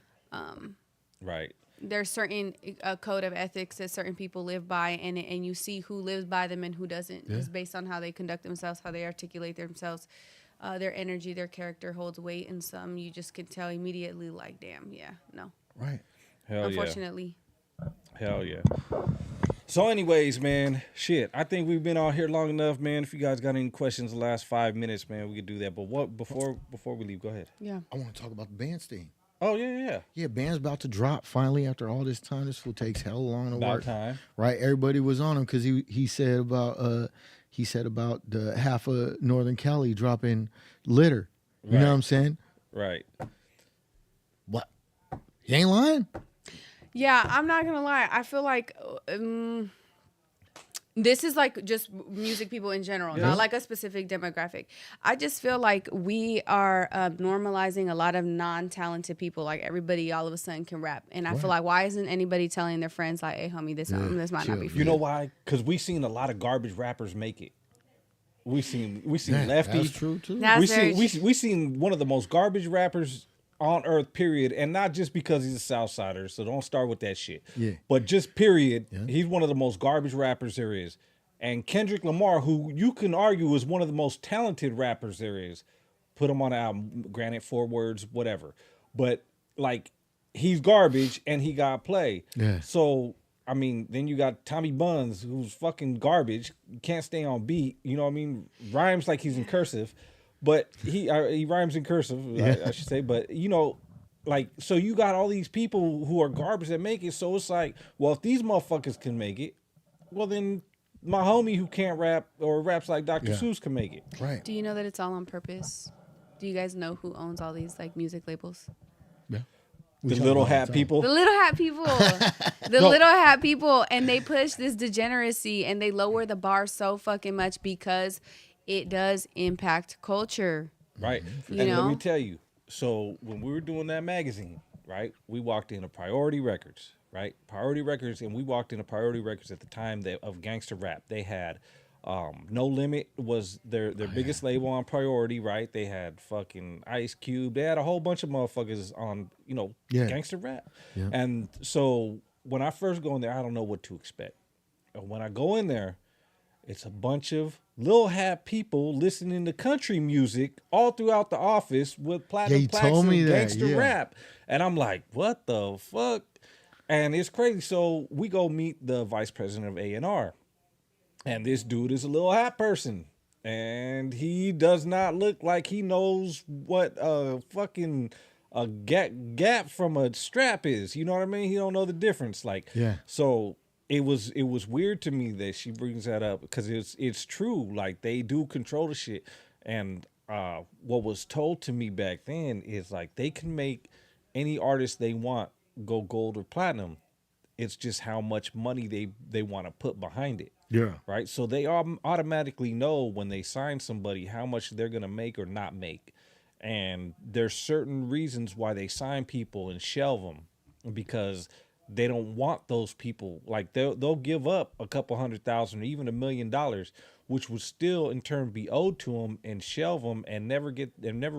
Right. There's certain code of ethics that certain people live by, and you see who lives by them and who doesn't, just based on how they conduct themselves, how they articulate themselves. Their energy, their character holds weight, and some you just can tell immediately, like, damn, yeah, no. Right. Hell Unfortunately. yeah. Hell yeah. So anyways, man, shit, I think we've been on here long enough, man. If you guys got any questions the last 5 minutes, man, we could do that. But what before we leave, go ahead. Yeah. I want to talk about the band's thing. Oh, yeah. Yeah, band's about to drop finally after all this time. This fool takes hell long to About work. time. Right? Everybody was on him because he said about the half of Northern Cali dropping litter. You Right. know what I'm saying? Right. What? He ain't lying? Yeah, I'm not gonna lie. I feel like this is like just music people in general, not like a specific demographic. I just feel like we are normalizing a lot of non-talented people. Like everybody all of a sudden can rap. And I feel like, why isn't anybody telling their friends like, hey, homie, this might not chill. be for You know why? Because we seen a lot of garbage rappers make it. We seen Lefty. That's true too. That's We seen one of the most garbage rappers on earth, period, and not just because he's a Southsider, so don't start with that shit. Yeah. But just period, Yeah. he's one of the most garbage rappers there is. And Kendrick Lamar, who you can argue is one of the most talented rappers there is, put him on an album, granted 4 words, whatever. But like he's garbage and he got play. Yeah. So I mean, then you got Tommy Buns, who's fucking garbage, can't stay on beat. You know what I mean? Rhymes like he's in cursive, but he rhymes in cursive, I should say. But you know, like, so you got all these people who are garbage that make it. So it's like, well, if these motherfuckers can make it, well then my homie who can't rap or raps like Dr. Seuss can make it. Right. Do you know that it's all on purpose? Do you guys know who owns all these like music labels? Yeah. The little hat people. The little hat people. Little hat people. And they push this degeneracy and they lower the bar so fucking much because it does impact culture. Right. You And let know? me tell you, so when we were doing that magazine, right, we walked into Priority Records, right? Priority Records, and we walked into Priority Records at the time of gangster rap. They had No Limit was their biggest label on Priority, right? They had fucking Ice Cube. They had a whole bunch of motherfuckers on, gangster rap. Yeah. And so when I first go in there, I don't know what to expect. And when I go in there, it's a bunch of little hat people listening to country music all throughout the office with platinum plaques and gangster rap. And I'm like, what the fuck? And it's crazy. So we go meet the vice president of A&R. And this dude is a little hat person. And he does not look like he knows what a fucking gap from a strap is. You know what I mean? He don't know the difference. Like, so it was weird to me that she brings that up because it's true. Like, they do control the shit. And what was told to me back then is like they can make any artist they want go gold or platinum. It's just how much money they want to put behind it. Yeah. Right. So they automatically know when they sign somebody how much they're going to make or not make. And there's certain reasons why they sign people and shelve them because they don't want those people. Like they'll give up a couple $100,000 or even $1 million, which would still in turn be owed to them and shelve them and never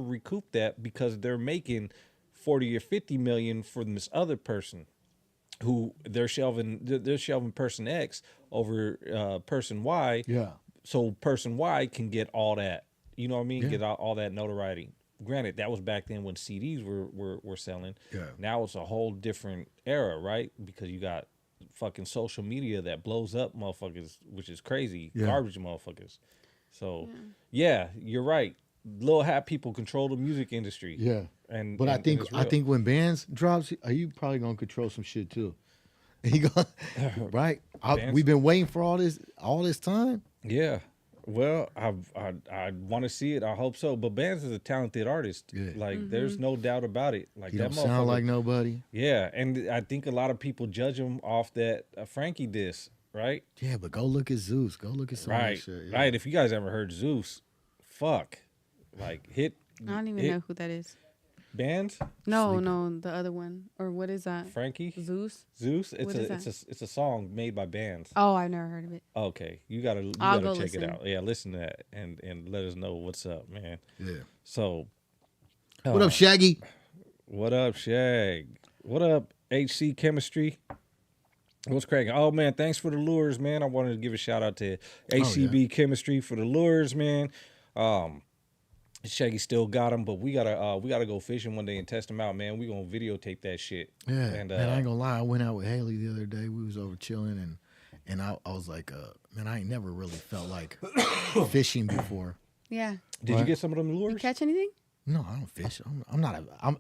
recoup that because they're making 40 or 50 million from this other person. Who they're shelving person X over person Y. Yeah. So person Y can get all that, you know what I mean? Yeah. Get all that notoriety. Granted, that was back then when CDs were selling. Yeah. Now it's a whole different era, right? Because you got fucking social media that blows up motherfuckers, which is crazy. Yeah. Garbage motherfuckers. So yeah, you're right. Little hat people control the music industry. Yeah. But I think when bands drops, you probably gonna control some shit too. Right? We've been waiting for all this time. Yeah. Well, I want to see it. I hope so. But Bands is a talented artist. Yeah. Like there's no doubt about it. Like he that don't sound like nobody. Yeah, and I think a lot of people judge him off that Frankie diss, right? Yeah, but go look at Zeus. Go look at some of that shit. Yeah. Right. If you guys ever heard Zeus, fuck. Like I don't even know who that is. Bands? No, the other one. Or what is that? Frankie? Zeus. It's a song made by Bands. Oh, I've never heard of it. Okay, you gotta check it out. Yeah, listen to that and let us know what's up, man. Yeah. So, what up, Shaggy? What up, Shag? What up, HC Chemistry? What's cracking? Oh man, thanks for the lures, man. I wanted to give a shout out to HCB Chemistry for the lures, man. Shaggy still got them, but we gotta go fishing one day and test them out, man. We gonna videotape that shit. Yeah, and I ain't gonna lie. I went out with Haley the other day. We was over chilling, and I was like, man, I ain't never really felt like fishing before. Yeah. Did you get some of them lures? You catch anything? No, I don't fish.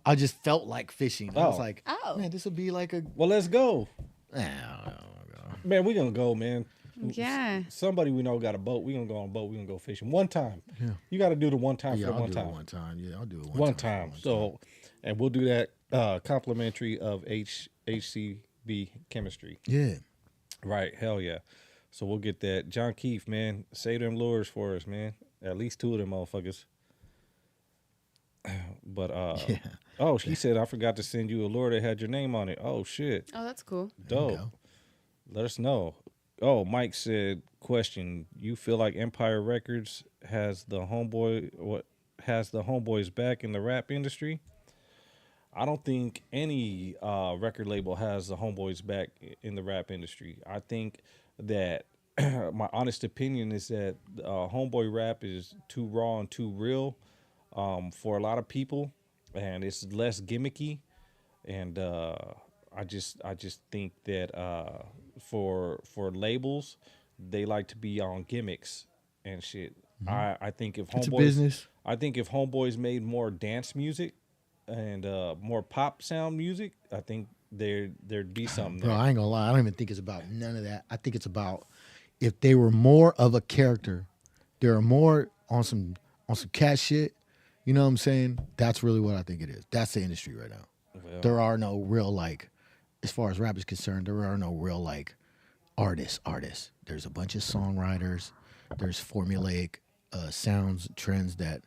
I just felt like fishing. I was like, man, this would be like a. Well, let's go. Man, we gonna go, man. Yeah. Somebody we know got a boat. We gonna go on a boat. We gonna go fishing one time. Yeah. You got to do the one time for the one time. One time. Yeah, I'll do it one time. So, and we'll do that complimentary of HCB Chemistry. Yeah. Right. Hell yeah. So we'll get that. John Keefe, man, say them lures for us, man. At least 2 of them motherfuckers. But oh, she said I forgot to send you a lure that had your name on it. Oh shit. Oh, that's cool. Dope. Let us know. Oh, Mike said, question, you feel like Empire Records has the homeboys back in the rap industry? I don't think any record label has the homeboys back in the rap industry. I think that my honest opinion is that homeboy rap is too raw and too real for a lot of people, and it's less gimmicky. And I just think that for labels, they like to be on gimmicks and shit. Mm-hmm. I think if Homeboys made more dance music and more pop sound music, I think there'd be something. Bro, I ain't gonna lie, I don't even think it's about none of that. I think it's about if they were more of a character, they were more on some cat shit. You know what I'm saying? That's really what I think it is. That's the industry right now. Well, there are no real as far as rap is concerned, there are no real artists. There's a bunch of songwriters. There's formulaic sounds, trends that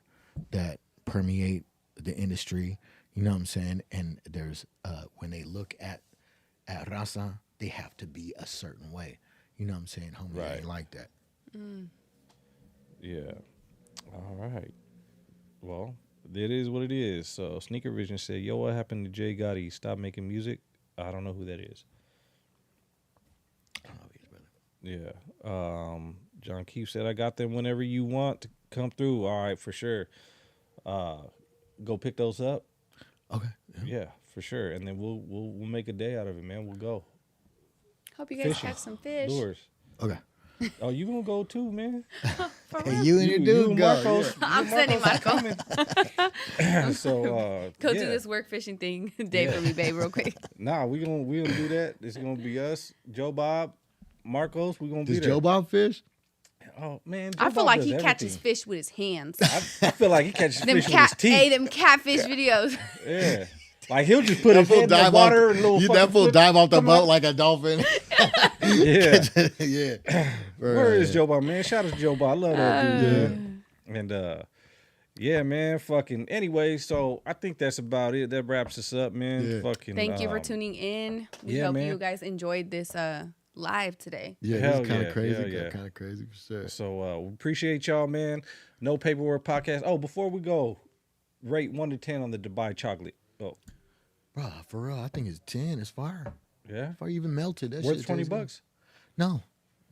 permeate the industry. You know what I'm saying? And there's when they look at raza, they have to be a certain way. You know what I'm saying? Homie, ain't like that. Yeah. All right. Well, it is what it is. So Sneaker Vision said, "Yo, what happened to Jay Gotti? Stop making music." I don't know who that is. Yeah. John Keefe said, "I got them whenever you want to come through." All right, for sure. Go pick those up. Okay. Yeah, for sure. And then we'll make a day out of it, man. We'll go. Hope you guys Fishing. catch some fish. Lures. Okay. Oh, you gonna go too, man? For Hey, real? you and your dude and go. Marcos, Yeah. I'm sending Marco. So Go yeah. do this work fishing thing day for me, babe, real quick. Nah, we gonna do that. It's gonna be us, Joe Bob, Marcos. We gonna be Does there. Joe Bob fish? Oh man, Joe I feel Bob like does he catches everything. fish with his hands. I feel like he catches them fish with his teeth. Hey, them catfish videos. Yeah, like he'll just put his head in the water and little that fucking fool flip dive off the come boat out. like a dolphin. Yeah. Yeah. Where is Joe Bob, man? Shout out to Joe Bob. I love that dude. Yeah. Man. And yeah, man. Fucking anyway. So I think that's about it. That wraps us up, man. Yeah. Fucking. Thank you for tuning in. We yeah, hope man. you guys enjoyed this live today. Yeah, Hell it's kind yeah, of crazy. hell yeah. Kind of crazy for sure. So we appreciate y'all, man. No Paperwork Podcast. Oh, before we go, rate 1 to 10 on the Dubai chocolate. Oh, Bro, for real, I think it's 10. It's fire. yeah. Fire even melted. That Worth shit $20 tastes good. bucks. No,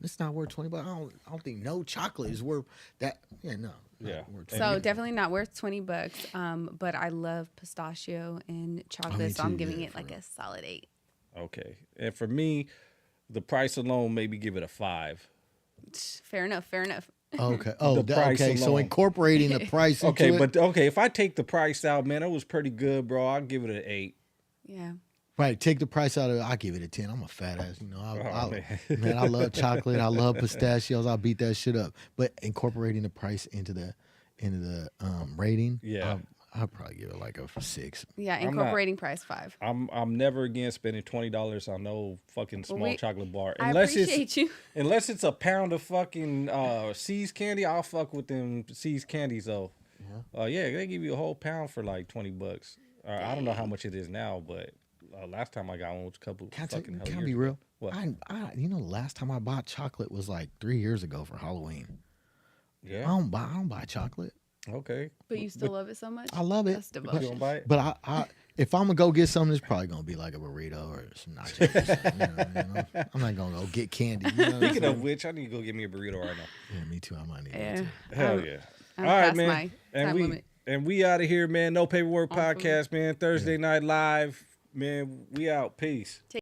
it's not worth $20. I don't think no chocolate is worth that. Yeah, no. not Yeah. worth And So you- definitely not worth $20. But I love pistachio and chocolate, so I'm too, giving yeah, it for like real. a solid 8. Okay. And for me, the price alone, maybe give it a 5. Fair enough. Fair enough. Okay. Oh, The price okay. So alone. incorporating the price into Okay, it. but okay, if I take the price out, man, it was pretty good, bro. I'll give it an 8. Yeah. Right, take the price out of it. I'll give it a 10. I'm a fat ass. You know, Man. I love chocolate. I love pistachios. I'll beat that shit up. But incorporating the price into the rating, Yeah. I'll probably give it like a 6. Yeah. I'm not- Incorporating price 5. I'm never again spending $20 on no fucking small chocolate bar. I appreciate you. Unless it's a pound of fucking See's candy, I'll fuck with them See's candies though. Yeah, they give you a whole pound for like $20. I don't know how much it is now, but last time I got one was a couple Can fucking I years be ago. real? What? You know, the last time I bought chocolate was like 3 years ago for Halloween. I Yeah. don't buy chocolate. Okay. But you still love it so much? I love it. That's You devotion. gonna buy it? But I if I'm gonna go get something, it's probably gonna be like a burrito or some nachos. You know what I mean? I'm not gonna go get candy. You know what I'm Speaking of saying? which, I need to go get me a burrito right now. Yeah, me too. I might need Yeah. one too. Hell yeah. I'm All right, past man. my And time we limit. and we out of here, man. No Paperwork On food. Podcast, man. Thursday night live, man. We out. Peace.